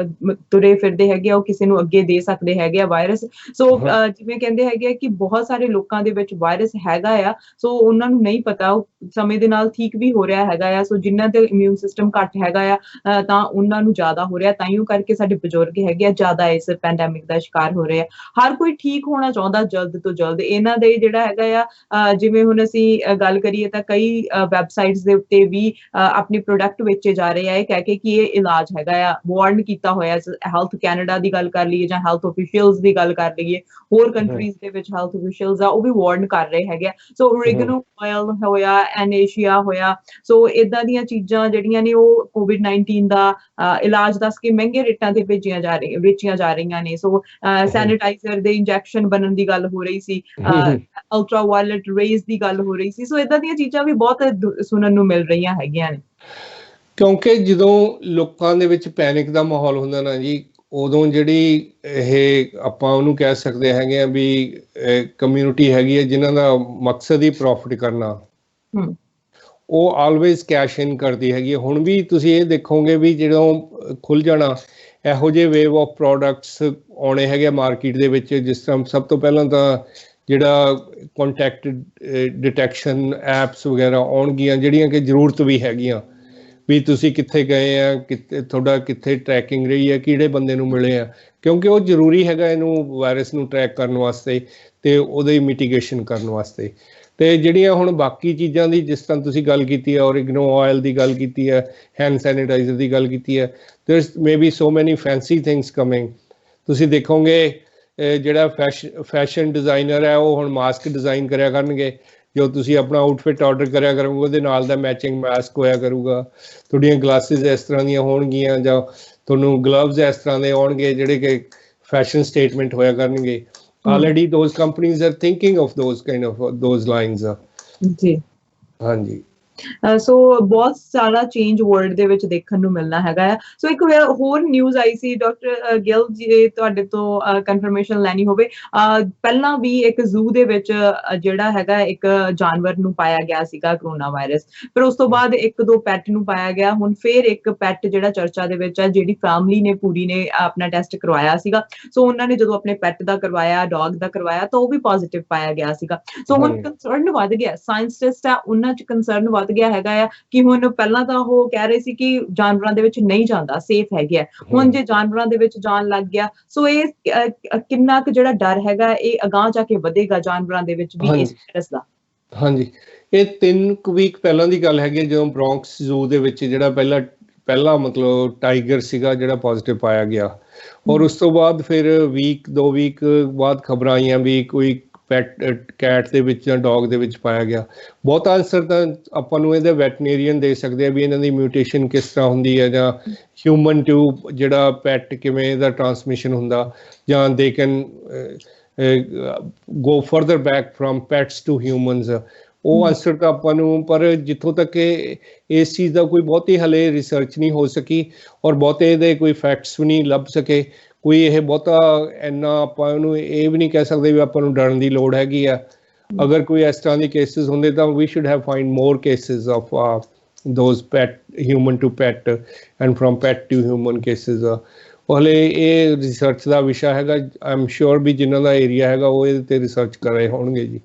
ਤੁਰੇ ਫਿਰਦੇ ਹੈਗੇ ਆ, ਉਹ ਕਿਸੇ ਨੂੰ ਅੱਗੇ ਦੇ ਸਕਦੇ ਹੈਗੇ ਆ ਵਾਇਰਸ। ਸੋ ਜਿਵੇਂ ਕਹਿੰਦੇ ਹੈਗੇ ਆ ਕਿ ਬਹੁਤ ਸਾਰੇ ਲੋਕਾਂ ਦੇ ਵਿੱਚ ਵਾਇਰਸ ਹੈਗਾ ਆ, ਸੋ ਉਹਨਾਂ ਨੂੰ ਨਹੀਂ ਪਤਾ, ਉਹ ਸਮੇਂ ਦੇ ਨਾਲ ਠੀਕ ਵੀ ਹੋ ਰਿਹਾ ਹੈਗਾ ਆ। ਸੋ ਜਿਨ੍ਹਾਂ ਦੇ ਇਮਿਊਨ ਸਿਸਟਮ ਘੱਟ ਹੈਗਾ ਆ ਤਾਂ ਉਹਨਾਂ ਨੂੰ ਜ਼ਿਆਦਾ ਹੋ ਰਿਹਾ, ਤਾਈਓ ਕਰਕੇ ਸਾਡੇ ਬਜ਼ੁਰਗ ਹੈਗੇ ਆ ਜ਼ਿਆਦਾ ਇਸ ਪੈਂਡੈਮਿਕ ਦਾ ਸ਼ਿਕਾਰ ਹੋ ਰਹੇ ਆ। ਹਰ ਕੋਈ ਠੀਕ ਹੋਣਾ ਚਾਹੁੰਦਾ ਜਲਦ ਤੋਂ ਜਲਦ। ਇਹਨਾਂ ਦੇ ਜਿਹੜਾ ਹੈਗਾ ਆ ਜਿਵੇਂ ਹੁਣ ਅਸੀਂ ਗੱਲ ਕਰੀਏ ਤਾਂ ਕਈ ਵੈਬਸਾਈਟਸ ਦੇ ਉੱਤੇ ਵੀ ਆਪਣੇ ਪ੍ਰੋਡਕਟ ਵੇਚੇ ਜਾ ਰਹੇ ਆ ਇਹ ਕਹਿ ਕੇ ਕਿ ਇਹ ਇਲਾਜ ਹੈਗਾ ਆ, ਵਾਰਨ ਕੀਤਾ ਹੋਇਆ। ਹੈਲਥ ਕੈਨੇਡਾ ਦੀ ਗੱਲ ਕਰ ਲਈਏ ਜਾਂ ਹੈਲਥ ਆਫੀਸ਼ੀਅਲਸ ਦੀ ਗੱਲ ਕਰ ਲਈਏ, ਹੋਰ ਕੰਟਰੀਜ਼ ਦੇ ਵਿੱਚ ਹੈਲਥ ਆਫੀਸ਼ੀਅਲਸ ਆ ਉਹ ਵੀ ਵਾਰਨ ਕਰ ਰਹੇ ਹੈਗੇ ਆ। ਸੋ ਓਰੇਗਨੋ ਆਇਲ ਹੋਇਆ, ਐਨੇਸ਼ੀਆ ਹੋਇਆ, ਸੋ ਇਦਾਂ ਦੀਆਂ ਚੀਜ਼ਾਂ ਜਿਹੜੀਆਂ ਨੇ ਉਹ COVID-19 ਦਾ ਇਲਾਜ ਦੱਸ ਕੇ ਮਹਿੰਗੇ ਰੇਟਾਂ ਤੇ ਵੇਚੀਆਂ ਜਾ ਰਹੀਆਂ ਨੇ। ਸੋ ਸੈਨੀਟਾਈਜ਼ਰ ਦੇ ਇੰਜੈਕਸ਼ਨ ਬਣਨ ਦੀ ਗੱਲ ਹੋ ਰਹੀ ਸੀ, ਅਲਟਰਾ ਵਾਇਲਟ ਰੇਜ਼ ਦੀ ਗੱਲ ਹੋ ਰਹੀ ਸੀ। ਸੋ ਇਦਾਂ ਦੀਆਂ ਚੀਜ਼ਾਂ ਵੀ ਬਹੁਤ ਸੁਣਨ ਨੂੰ ਮਿਲ ਰਹੀਆਂ ਹੈਗੀਆਂ ਨੇ ਕਿਉਂਕਿ ਜਦੋਂ ਲੋਕਾਂ ਦੇ ਵਿੱਚ ਪੈਨਿਕ ਦਾ ਮਾਹੌਲ ਹੁੰਦਾ ਨਾ ਜੀ, ਉਦੋਂ ਜਿਹੜੀ ਇਹ ਆਪਾਂ ਉਹਨੂੰ ਕਹਿ ਸਕਦੇ ਹੈਗੇ ਆ ਵੀ ਕਮਿਊਨਿਟੀ ਹੈਗੀ ਹੈ ਜਿਨ੍ਹਾਂ ਦਾ ਮਕਸਦ ਹੀ ਪ੍ਰੋਫਿਟ ਕਰਨਾ, ਉਹ ਆਲਵੇਜ਼ ਕੈਸ਼ ਇਨ ਕਰਦੀ ਹੈਗੀ ਹੈ। ਹੁਣ ਵੀ ਤੁਸੀਂ ਇਹ ਦੇਖੋਗੇ ਵੀ ਜਦੋਂ ਖੁੱਲ੍ਹ ਜਾਣਾ ਇਹੋ ਜਿਹੇ ਵੇਵ ਆਫ ਪ੍ਰੋਡਕਟਸ ਆਉਣੇ ਹੈਗੇ ਮਾਰਕੀਟ ਦੇ ਵਿੱਚ, ਜਿਸ ਤਰ੍ਹਾਂ ਸਭ ਤੋਂ ਪਹਿਲਾਂ ਤਾਂ ਜਿਹੜਾ ਕੰਟੈਕਟ ਡਿਟੈਕਸ਼ਨ ਐਪਸ ਵਗੈਰਾ ਆਉਣਗੀਆਂ ਜਿਹੜੀਆਂ ਕਿ ਜ਼ਰੂਰਤ ਵੀ ਹੈਗੀਆਂ ਵੀ ਤੁਸੀਂ ਕਿੱਥੇ ਗਏ ਆ, ਤੁਹਾਡਾ ਕਿੱਥੇ ਟਰੈਕਿੰਗ ਰਹੀ ਹੈ, ਕਿਹੜੇ ਬੰਦੇ ਨੂੰ ਮਿਲੇ ਆ, ਕਿਉਂਕਿ ਉਹ ਜ਼ਰੂਰੀ ਹੈਗਾ ਇਹਨੂੰ ਵਾਇਰਸ ਨੂੰ ਟਰੈਕ ਕਰਨ ਵਾਸਤੇ ਅਤੇ ਉਹਦੀ ਮਿਟੀਗੇਸ਼ਨ ਕਰਨ ਵਾਸਤੇ। ਅਤੇ ਜਿਹੜੀਆਂ ਹੁਣ ਬਾਕੀ ਚੀਜ਼ਾਂ ਦੀ ਜਿਸ ਤਰ੍ਹਾਂ ਤੁਸੀਂ ਗੱਲ ਕੀਤੀ ਹੈ, ਓਰੇਗਨੋ ਆਇਲ ਦੀ ਗੱਲ ਕੀਤੀ ਹੈ, ਹੈਂਡ ਸੈਨੀਟਾਈਜ਼ਰ ਦੀ ਗੱਲ ਕੀਤੀ ਹੈ, ਦੇਅਰ ਮੇ ਬੀ ਸੋ ਮੈਨੀ ਫੈਂਸੀ ਥਿੰਗਸ ਕਮਿੰਗ। ਤੁਸੀਂ ਦੇਖੋਗੇ ਜਿਹੜਾ ਫੈਸ਼ਨ ਡਿਜ਼ਾਈਨਰ ਹੈ ਉਹ ਹੁਣ ਮਾਸਕ ਡਿਜ਼ਾਈਨ ਕਰਿਆ ਕਰਨਗੇ, ਜੋ ਤੁਸੀਂ ਆਪਣਾ ਆਊਟਫਿਟ ਆਰਡਰ ਕਰਿਆ ਕਰੋਗੇ ਉਹਦੇ ਨਾਲ ਦਾ ਮੈਚਿੰਗ ਮਾਸਕ ਹੋਇਆ ਕਰੂਗਾ, ਤੁਹਾਡੀਆਂ ਗਲਾਸਿਸ ਇਸ ਤਰ੍ਹਾਂ ਦੀਆਂ ਹੋਣਗੀਆਂ ਜਾਂ ਤੁਹਾਨੂੰ ਗਲਵਜ਼ ਇਸ ਤਰ੍ਹਾਂ ਦੇ ਆਉਣਗੇ ਜਿਹੜੇ ਕਿ ਫੈਸ਼ਨ ਸਟੇਟਮੈਂਟ ਹੋਇਆ ਕਰਨਗੇ। Already those companies are thinking of those kind of those lines. ਜੀ ਹਾਂਜੀ, ਸੋ ਬਹੁਤ ਸਾਰਾ ਚੇਂਜ ਵਰਲਡ ਦੇ ਵਿੱਚ ਦੇਖਣ ਨੂੰ ਮਿਲਣਾ ਹੈਗਾ ਆ। ਸੋ ਇੱਕ ਹੋਰ ਨਿਊਜ਼ ਆਈ ਸੀ ਡਾਕਟਰ ਗਿੱਲ ਜੀ, ਤੁਹਾਡੇ ਤੋਂ ਕਨਫਰਮੇਸ਼ਨ ਲੈਣੀ ਹੋਵੇ। ਪਹਿਲਾਂ ਵੀ ਇੱਕ ਜ਼ੂ ਦੇ ਵਿੱਚ ਜਿਹੜਾ ਹੈਗਾ ਇੱਕ ਜਾਨਵਰ ਨੂੰ ਪਾਇਆ ਗਿਆ ਸੀਗਾ ਕਰੋਨਾ ਵਾਇਰਸ, ਪਰ ਉਸ ਤੋਂ ਬਾਅਦ ਇੱਕ ਦੋ ਪੈਟ ਨੂੰ ਪਾਇਆ ਗਿਆ। ਹੁਣ ਫੇਰ ਇੱਕ ਪੈਟ ਜਿਹੜਾ ਚਰਚਾ ਦੇ ਵਿੱਚ ਹੈ, ਜਿਹੜੀ ਫੈਮਿਲੀ ਨੇ ਪੂਰੀ ਨੇ ਆਪਣਾ ਟੈਸਟ ਕਰਵਾਇਆ ਸੀਗਾ। ਸੋ ਉਹਨਾਂ ਨੇ ਜਦੋਂ ਆਪਣੇ ਪੈਟ ਦਾ ਕਰਵਾਇਆ, ਡੌਗ ਦਾ ਕਰਵਾਇਆ, ਤਾਂ ਉਹ ਵੀ ਪੋਜ਼ਿਟਿਵ ਪਾਇਆ ਗਿਆ ਸੀਗਾ। ਸੋ ਹੁਣ ਕੰਸਰਨ ਵੱਧ ਗਿਆ, ਸਾਇੰਟਿਸਟ ਆ ਉਹਨਾਂ 'ਚ ਕੰਸਰਨ ਵੱਧ ਗਿਆ ਹੈਗਾ ਆ ਕਿ ਹੁਣ ਪਹਿਲਾਂ ਤਾਂ ਉਹ ਕਹਿ ਰਹੇ ਸੀ ਕਿ ਜਾਨਵਰਾਂ ਦੇ ਵਿੱਚ ਨਹੀਂ ਜਾਂਦਾ, ਸੇਫ ਹੈਗੇ ਆ। ਹੁਣ ਜੇ ਜਾਨਵਰਾਂ ਦੇ ਵਿੱਚ ਜਾਣ ਲੱਗ ਗਿਆ, ਸੋ ਇਹ ਕਿੰਨਾ ਕੁ ਜਿਹੜਾ ਡਰ ਹੈਗਾ ਇਹ ਅਗਾਂਹ ਜਾ ਕੇ ਵਧੇਗਾ ਜਾਨਵਰਾਂ ਦੇ ਵਿੱਚ ਵੀ ਇਸ ਵਾਇਰਸ ਦਾ। ਹਾਂਜੀ, ਇਹ 3 ਵੀਕ ਪਹਿਲਾਂ ਦੀ ਗੱਲ ਹੈਗੀ ਜਦੋਂ ਬ੍ਰੌਂਕਸ ਜ਼ੂ ਦੇ ਵਿੱਚ ਜਿਹੜਾ ਪਹਿਲਾ ਮਤਲਬ ਟਾਈਗਰ ਸੀਗਾ ਜਿਹੜਾ ਪੋਜ਼ਿਟਿਵ ਪਾਇਆ ਗਿਆ, ਔਰ ਉਸ ਤੋਂ ਬਾਅਦ ਫਿਰ 2 ਵੀਕ ਬਾਅਦ ਖਬਰਾਂ ਆਈਆਂ ਵੀ ਕੋਈ ਕੈਟ ਦੇ ਵਿੱਚ ਜਾਂ ਡੌਗ ਦੇ ਵਿੱਚ ਪਾਇਆ ਗਿਆ। ਬਹੁਤਾ ਆਨਸਰ ਤਾਂ ਆਪਾਂ ਨੂੰ ਇਹਦੇ ਵੈਟਨੇਰੀਅਨ ਦੇ ਸਕਦੇ ਆ ਵੀ ਇਹਨਾਂ ਦੀ ਮਿਊਟੇਸ਼ਨ ਕਿਸ ਤਰ੍ਹਾਂ ਹੁੰਦੀ ਹੈ, ਜਾਂ ਹਿਊਮਨ ਟੂ ਜਿਹੜਾ ਪੈਟ ਕਿਵੇਂ ਇਹਦਾ ਟਰਾਂਸਮਿਸ਼ਨ ਹੁੰਦਾ, ਜਾਂ they can go further back from pets to humans. ਉਹ ਆਨਸਰ ਤਾਂ ਆਪਾਂ ਨੂੰ, ਪਰ ਜਿੱਥੋਂ ਤੱਕ ਇਸ ਚੀਜ਼ ਦਾ ਕੋਈ ਬਹੁਤੀ ਹਲੇ ਰਿਸਰਚ ਨਹੀਂ ਹੋ ਸਕੀ ਔਰ ਬਹੁਤੇ ਇਹਦੇ ਕੋਈ ਫੈਕਟਸ ਵੀ ਨਹੀਂ ਲੱਭ ਸਕੇ। ਕੋਈ ਇਹ ਬਹੁਤਾ ਇੰਨਾ ਆਪਾਂ ਉਹਨੂੰ ਇਹ ਵੀ ਨਹੀਂ ਕਹਿ ਸਕਦੇ ਵੀ ਆਪਾਂ ਨੂੰ ਡਰਨ ਦੀ ਲੋੜ ਹੈਗੀ ਆ। ਅਗਰ ਕੋਈ ਇਸ ਤਰ੍ਹਾਂ ਦੇ ਕੇਸਿਸ ਹੁੰਦੇ ਤਾਂ ਵੀ should have find more cases of those pet human to pet and from pet to human cases. ਹਲੇ ਇਹ ਰਿਸਰਚ ਦਾ ਵਿਸ਼ਾ ਹੈਗਾ। ਆਈ ਐਮ ਸ਼ੋਰ ਵੀ ਜਿਨ੍ਹਾਂ ਦਾ ਏਰੀਆ ਹੈਗਾ ਉਹ ਇਹਦੇ ਤੇ ਰਿਸਰਚ ਕਰ ਰਹੇ ਹੋਣਗੇ ਜੀ।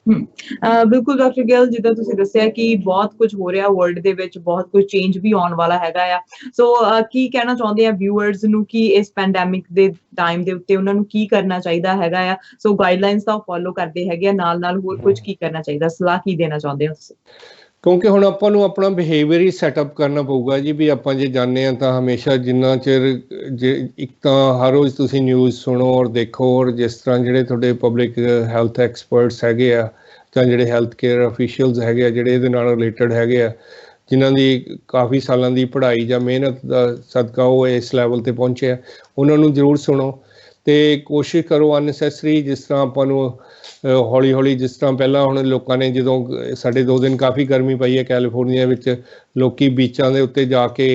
ਬਿਲਕੁਲ ਡਾਕਟਰ ਗਿੱਲ, ਜਿੱਦਾਂ ਤੁਸੀਂ ਦੱਸਿਆ ਕਿ ਬਹੁਤ ਕੁਝ ਹੋ ਰਿਹਾ ਵਰਲਡ ਦੇ ਵਿੱਚ, ਬਹੁਤ ਕੁਝ ਚੇਂਜ ਵੀ ਆਉਣ ਵਾਲਾ ਹੈਗਾ ਆ। ਸੋ ਕੀ ਕਹਿਣਾ ਚਾਹੁੰਦੇ ਆ ਵਿਊਅਰਸ ਨੂੰ ਕਿ ਇਸ ਪੈਂਡੈਮਿਕ ਦੇ ਟਾਈਮ ਦੇ ਉੱਤੇ ਉਹਨਾਂ ਨੂੰ ਕੀ ਕਰਨਾ ਚਾਹੀਦਾ ਹੈਗਾ ਆ? ਸੋ ਗਾਈਡਲਾਈਨਸ ਤਾਂ ਫੋਲੋ ਕਰਦੇ ਹੈਗੇ ਆ, ਨਾਲ ਹੋਰ ਕੁਝ ਕੀ ਕਰਨਾ ਚਾਹੀਦਾ, ਸਲਾਹ ਕੀ ਦੇਣਾ ਚਾਹੁੰਦੇ ਹੋ ਤੁਸੀਂ? ਕਿਉਂਕਿ ਹੁਣ ਆਪਾਂ ਨੂੰ ਆਪਣਾ ਬਿਹੇਵੀਅਰ ਹੀ ਸੈਟਅਪ ਕਰਨਾ ਪਊਗਾ ਜੀ। ਵੀ ਆਪਾਂ ਜੇ ਜਾਂਦੇ ਹਾਂ ਤਾਂ ਹਮੇਸ਼ਾ ਜਿੰਨਾ ਚਿਰ ਇੱਕ ਤਾਂ ਹਰ ਰੋਜ਼ ਤੁਸੀਂ ਨਿਊਜ਼ ਸੁਣੋ ਔਰ ਦੇਖੋ, ਔਰ ਜਿਸ ਤਰ੍ਹਾਂ ਜਿਹੜੇ ਤੁਹਾਡੇ ਪਬਲਿਕ ਹੈਲਥ ਐਕਸਪਰਟਸ ਹੈਗੇ ਆ ਜਾਂ ਜਿਹੜੇ ਹੈਲਥ ਕੇਅਰ ਅਫੀਸ਼ੀਅਲਸ ਹੈਗੇ ਆ ਜਿਹੜੇ ਇਹਦੇ ਨਾਲ ਰਿਲੇਟਡ ਹੈਗੇ ਆ, ਜਿਨ੍ਹਾਂ ਦੀ ਕਾਫੀ ਸਾਲਾਂ ਦੀ ਪੜ੍ਹਾਈ ਜਾਂ ਮਿਹਨਤ ਦਾ ਸਦਕਾ ਉਹ ਇਸ ਲੈਵਲ 'ਤੇ ਪਹੁੰਚੇ ਆ, ਉਹਨਾਂ ਨੂੰ ਜ਼ਰੂਰ ਸੁਣੋ ਅਤੇ ਕੋਸ਼ਿਸ਼ ਕਰੋ ਅਨਨੈਸੈਸਰੀ। ਜਿਸ ਤਰ੍ਹਾਂ ਆਪਾਂ ਨੂੰ ਹੌਲੀ ਹੌਲੀ, ਜਿਸ ਤਰ੍ਹਾਂ ਪਹਿਲਾਂ ਹੁਣ ਲੋਕਾਂ ਨੇ ਜਦੋਂ ਸਾਡੇ 2 ਦਿਨ ਕਾਫੀ ਗਰਮੀ ਪਈ ਹੈ ਕੈਲੀਫੋਰਨੀਆ ਵਿੱਚ, ਲੋਕੀ ਬੀਚਾਂ ਦੇ ਉੱਤੇ ਜਾ ਕੇ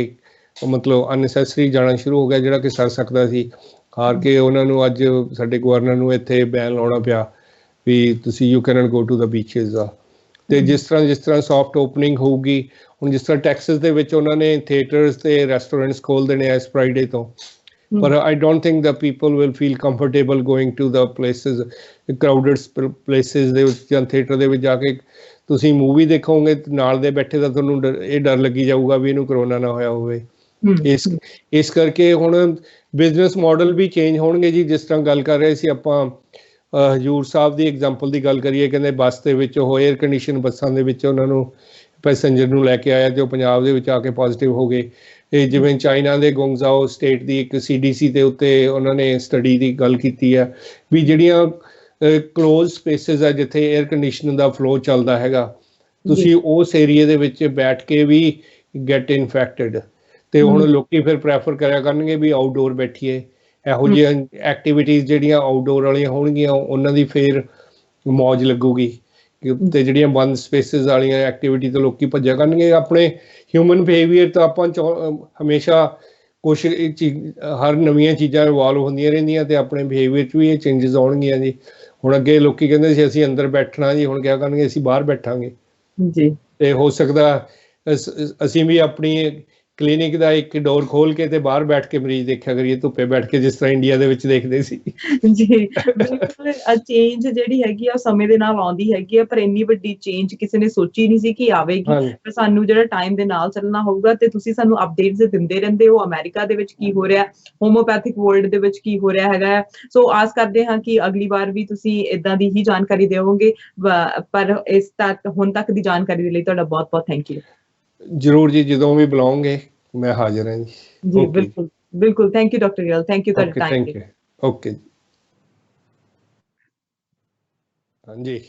ਮਤਲਬ ਅਨਨੈਸੈਸਰੀ ਜਾਣਾ ਸ਼ੁਰੂ ਹੋ ਗਿਆ ਜਿਹੜਾ ਕਿ ਸਰ ਸਕਦਾ ਸੀ। ਹਾਰ ਕੇ ਉਹਨਾਂ ਨੂੰ ਅੱਜ ਸਾਡੇ ਗਵਰਨਰ ਨੂੰ ਇੱਥੇ ਬੈਨ ਲਾਉਣਾ ਪਿਆ ਵੀ ਤੁਸੀਂ you can't go to the beaches ਆ। ਅਤੇ ਜਿਸ ਤਰ੍ਹਾਂ ਸੌਫਟ ਓਪਨਿੰਗ ਹੋਊਗੀ, ਹੁਣ ਜਿਸ ਤਰ੍ਹਾਂ ਟੈਕਸਸ ਦੇ ਵਿੱਚ ਉਹਨਾਂ ਨੇ ਥੀਏਟਰਸ ਅਤੇ ਰੈਸਟੋਰੈਂਟਸ ਖੋਲ੍ਹ ਦੇਣੇ ਇਸ ਫਰਾਈਡੇ ਤੋਂ, ਪਰ I don't think the people will feel comfortable going to the places, crowded places ਦੇ ਵਿੱਚ ਜਾਂ ਥੀਏਟਰ ਦੇ ਵਿੱਚ ਜਾ ਕੇ ਤੁਸੀਂ ਮੂਵੀ ਦੇਖੋਗੇ ਨਾਲ ਦੇ ਬੈਠੇ ਤਾਂ ਤੁਹਾਨੂੰ ਇਹ ਡਰ ਲੱਗੀ ਜਾਊਗਾ ਵੀ ਇਹਨੂੰ ਕਰੋਨਾ ਨਾ ਹੋਇਆ ਹੋਵੇ। ਇਸ ਕਰਕੇ ਹੁਣ ਬਿਜ਼ਨਸ ਮਾਡਲ ਵੀ ਚੇਂਜ ਹੋਣਗੇ ਜੀ। ਜਿਸ ਤਰ੍ਹਾਂ ਗੱਲ ਕਰ ਰਹੇ ਸੀ ਆਪਾਂ, ਹਜ਼ੂਰ ਸਾਹਿਬ ਦੀ ਐਗਜ਼ਾਮਪਲ ਦੀ ਗੱਲ ਕਰੀਏ, ਕਹਿੰਦੇ ਬੱਸ ਦੇ ਵਿੱਚ ਉਹ ਏਅਰ ਕੰਡੀਸ਼ਨ ਬੱਸਾਂ ਦੇ ਵਿੱਚ ਉਹਨਾਂ ਨੂੰ ਪੈਸੇਂਜਰ ਨੂੰ ਲੈ ਕੇ ਆਇਆ ਅਤੇ ਉਹ ਪੰਜਾਬ ਦੇ ਵਿੱਚ ਆ ਕੇ ਪੋਜ਼ੀਟਿਵ ਹੋ ਗਏ। ਇਹ ਜਿਵੇਂ ਚਾਈਨਾ ਦੇ ਗੁੰਗਜ਼ਾਓ ਸਟੇਟ ਦੀ ਇੱਕ CDC ਦੇ ਉੱਤੇ ਉਹਨਾਂ ਨੇ ਸਟੱਡੀ ਦੀ ਗੱਲ ਕੀਤੀ ਹੈ ਵੀ ਜਿਹੜੀਆਂ ਕਲੋਜ਼ ਸਪੇਸਿਸ ਆ ਜਿੱਥੇ ਏਅਰ ਕੰਡੀਸ਼ਨ ਦਾ ਫਲੋ ਚੱਲਦਾ ਹੈਗਾ, ਤੁਸੀਂ ਉਸ ਏਰੀਏ ਦੇ ਵਿੱਚ ਬੈਠ ਕੇ ਵੀ ਗੈਟ ਇਨਫੈਕਟਡ। ਅਤੇ ਹੁਣ ਲੋਕੀ ਫਿਰ ਪ੍ਰੈਫਰ ਕਰਿਆ ਕਰਨਗੇ ਵੀ ਆਊਟਡੋਰ ਬੈਠੀਏ। ਇਹੋ ਜਿਹੀਆਂ ਐਕਟੀਵਿਟੀਜ਼ ਜਿਹੜੀਆਂ ਆਊਟਡੋਰ ਵਾਲੀਆਂ ਹੋਣਗੀਆਂ ਉਹਨਾਂ ਦੀ ਫਿਰ ਮੌਜ ਲੱਗੂਗੀ। ਅਤੇ ਜਿਹੜੀਆਂ ਬੰਦ ਸਪੇਸਿਸ ਵਾਲੀਆਂ ਐਕਟੀਵਿਟੀ ਤੋਂ ਲੋਕੀ ਭੱਜਿਆ ਕਰਨਗੇ। ਆਪਣੇ ਹਿਊਮਨ ਬਿਹੇਵੀਅਰ ਤਾਂ ਆਪਾਂ ਹਮੇਸ਼ਾ ਹਰ ਨਵੀਆਂ ਚੀਜ਼ਾਂ ਇਨਵੋਲਵ ਹੁੰਦੀਆਂ ਰਹਿੰਦੀਆਂ ਅਤੇ ਆਪਣੇ ਬਿਹੇਵੀਅਰ 'ਚ ਵੀ ਇਹ ਚੇਂਜਿਸ ਆਉਣਗੀਆਂ ਜੀ। ਹੁਣ ਅੱਗੇ ਲੋਕੀ ਕਹਿੰਦੇ ਸੀ ਅਸੀਂ ਅੰਦਰ ਬੈਠਣਾ ਜੀ, ਹੁਣ ਕਿਆ ਕਰਨਗੇ ਅਸੀਂ ਬਾਹਰ ਬੈਠਾਂਗੇ ਜੀ। ਅਤੇ ਹੋ ਸਕਦਾ ਅਸੀਂ ਵੀ ਆਪਣੀ ਕਲੀਨਿਕ ਦਾ ਇੱਕ ਡੋਰ ਖੋਲ ਕੇ ਤੇ ਬਾਹਰ ਬੈਠ ਕੇ ਮਰੀਜ਼ ਦੇਖਿਆ ਕਰੀਏ, ਧੁੱਪੇ ਬੈਠ ਕੇ, ਜਿਸ ਤਰ੍ਹਾਂ ਇੰਡੀਆ ਦੇ ਵਿੱਚ ਦੇਖਦੇ ਸੀ ਜੀ। ਬਿਲਕੁਲ ਚੇਂਜ ਜਿਹੜੀ ਹੈਗੀ ਆ ਉਹ ਸਮੇਂ ਦੇ ਨਾਲ ਆਉਂਦੀ ਹੈਗੀ ਆ, ਪਰ ਇੰਨੀ ਵੱਡੀ ਚੇਂਜ ਕਿਸੇ ਨੇ ਸੋਚੀ ਨਹੀਂ ਸੀ ਕਿ ਆਵੇਗੀ। ਪਰ ਸਾਨੂੰ ਜਿਹੜਾ ਟਾਈਮ ਦੇ ਨਾਲ ਚੱਲਣਾ ਹੋਊਗਾ ਤੇ ਤੁਸੀਂ ਸਾਨੂੰ ਅਪਡੇਟਸ ਦਿੰਦੇ ਰਹਿੰਦੇ ਹੋ, ਅਮਰੀਕਾ ਦੇ ਵਿੱਚ ਕੀ ਹੋ ਰਿਹਾ, ਹੋਮੋਪੈਥਿਕ ਵਰਲਡ ਦੇ ਵਿੱਚ ਕੀ ਹੋ ਰਿਹਾ ਹੈਗਾ। ਸੋ ਆਸ ਕਰਦੇ ਹਾਂ ਕਿ ਅਗਲੀ ਵਾਰ ਵੀ ਤੁਸੀਂ ਏਦਾਂ ਦੀ ਹੀ ਜਾਣਕਾਰੀ ਦੇਵੋਗੇ। ਪਰ ਹੁਣ ਤੱਕ ਦੀ ਜਾਣਕਾਰੀ ਦੇ ਲਈ ਤੁਹਾਡਾ ਬਹੁਤ ਬਹੁਤ ਥੈਂਕ ਯੂ। ਜ਼ਰੂਰ ਜੀ, ਜਦੋਂ ਵੀ ਬੁਲਾਓਗੇ ਮੈਂ ਹਾਜ਼ਰ ਹਾਂ ਜੀ। ਜੀ ਬਿਲਕੁਲ ਬਿਲਕੁਲ, thank you doctor Gill, thank you ਤੁਹਾਡੇ ਟਾਈਮ ਲਈ। ਓਕੇ ਜੀ, ਹਾਂਜੀ।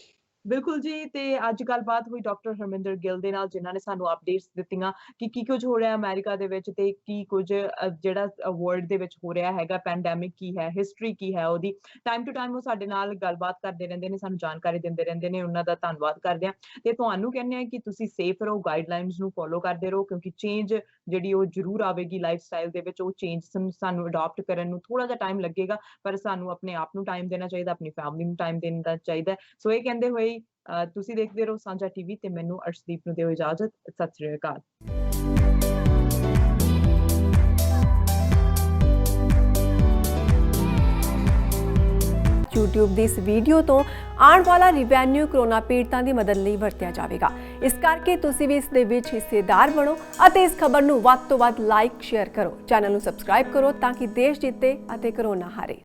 ਬਿਲਕੁਲ ਜੀ, ਤੇ ਅੱਜ ਗੱਲਬਾਤ ਹੋਈ ਡਾਕਟਰ ਹਰਮਿੰਦਰ ਗਿੱਲ ਦੇ ਨਾਲ, ਜਿਨ੍ਹਾਂ ਨੇ ਸਾਨੂੰ ਅਪਡੇਟਸ ਦਿੱਤੀਆਂ ਕਿ ਕੀ ਕੁਝ ਹੋ ਰਿਹਾ ਅਮਰੀਕਾ ਦੇ ਵਿੱਚ ਤੇ ਕੀ ਕੁਝ ਜਿਹੜਾ ਵਰਲਡ ਦੇ ਵਿੱਚ ਹੋ ਰਿਹਾ ਹੈਗਾ, ਪੈਂਡੈਮਿਕ ਕੀ ਹੈ, ਹਿਸਟਰੀ ਕੀ ਹੈ ਉਹਦੀ। ਟਾਈਮ ਟੂ ਟਾਈਮ ਉਹ ਸਾਡੇ ਨਾਲ ਗੱਲਬਾਤ ਕਰਦੇ ਰਹਿੰਦੇ ਨੇ, ਸਾਨੂੰ ਜਾਣਕਾਰੀ ਦਿੰਦੇ ਰਹਿੰਦੇ ਨੇ, ਉਹਨਾਂ ਦਾ ਧੰਨਵਾਦ ਕਰਦੇ ਹਾਂ। ਤੇ ਤੁਹਾਨੂੰ ਕਹਿੰਦੇ ਆ ਕਿ ਤੁਸੀਂ ਸੇਫ ਰਹੋ, ਗਾਈਡਲਾਈਨਸ ਨੂੰ ਫੋਲੋ ਕਰਦੇ ਰਹੋ, ਕਿਉਂਕਿ ਚੇਂਜ ਜਿਹੜੀ ਉਹ ਜ਼ਰੂਰ ਆਵੇਗੀ ਲਾਈਫ ਸਟਾਈਲ ਦੇ ਵਿੱਚ। ਉਹ ਚੇਂਜ ਸਾਨੂੰ ਅਡਾਪਟ ਕਰਨ ਨੂੰ ਥੋੜਾ ਜਿਹਾ ਟਾਈਮ ਲੱਗੇਗਾ, ਪਰ ਸਾਨੂੰ ਆਪਣੇ ਆਪ ਨੂੰ ਟਾਈਮ ਦੇਣਾ ਚਾਹੀਦਾ, ਆਪਣੀ ਫੈਮਿਲੀ ਨੂੰ ਟਾਈਮ ਦੇਣਾ ਚਾਹੀਦਾ। ਸੋ ਇਹ ਕਹਿੰਦੇ ਹੋਏ ਤੁਸੀਂ ਦੇਖਦੇ ਰਹੋ ਸਾਂਝਾ ਟੀਵੀ ਤੇ ਮੈਨੂੰ ਅਰਸ਼ਦੀਪ ਨੂੰ ਦਿਓ ਇਜਾਜ਼ਤ। ਸਤਿ ਸ੍ਰੀ ਅਕਾਲ। YouTube ਦੀ ਇਸ ਵੀਡੀਓ ਤੋਂ ਆਉਣ ਵਾਲਾ ਰਿਵੈਨਿਊ ਕਰੋਨਾ ਪੀੜਤਾਂ ਦੀ ਮਦਦ ਲਈ ਵਰਤਿਆ ਜਾਵੇਗਾ। ਇਸ ਕਰਕੇ ਤੁਸੀਂ ਵੀ ਇਸ ਦੇ ਵਿੱਚ ਹਿੱਸੇਦਾਰ ਬਣੋ ਅਤੇ ਇਸ ਖਬਰ ਨੂੰ ਵੱਧ ਤੋਂ ਵੱਧ ਲਾਈਕ ਸ਼ੇਅਰ ਕਰੋ। ਚੈਨਲ ਨੂੰ ਸਬਸਕ੍ਰਾਈਬ ਕਰੋ ਤਾਂ ਕਿ ਦੇਸ਼ ਜਿੱਤੇ ਅਤੇ ਕਰੋਨਾ ਹਾਰੇ।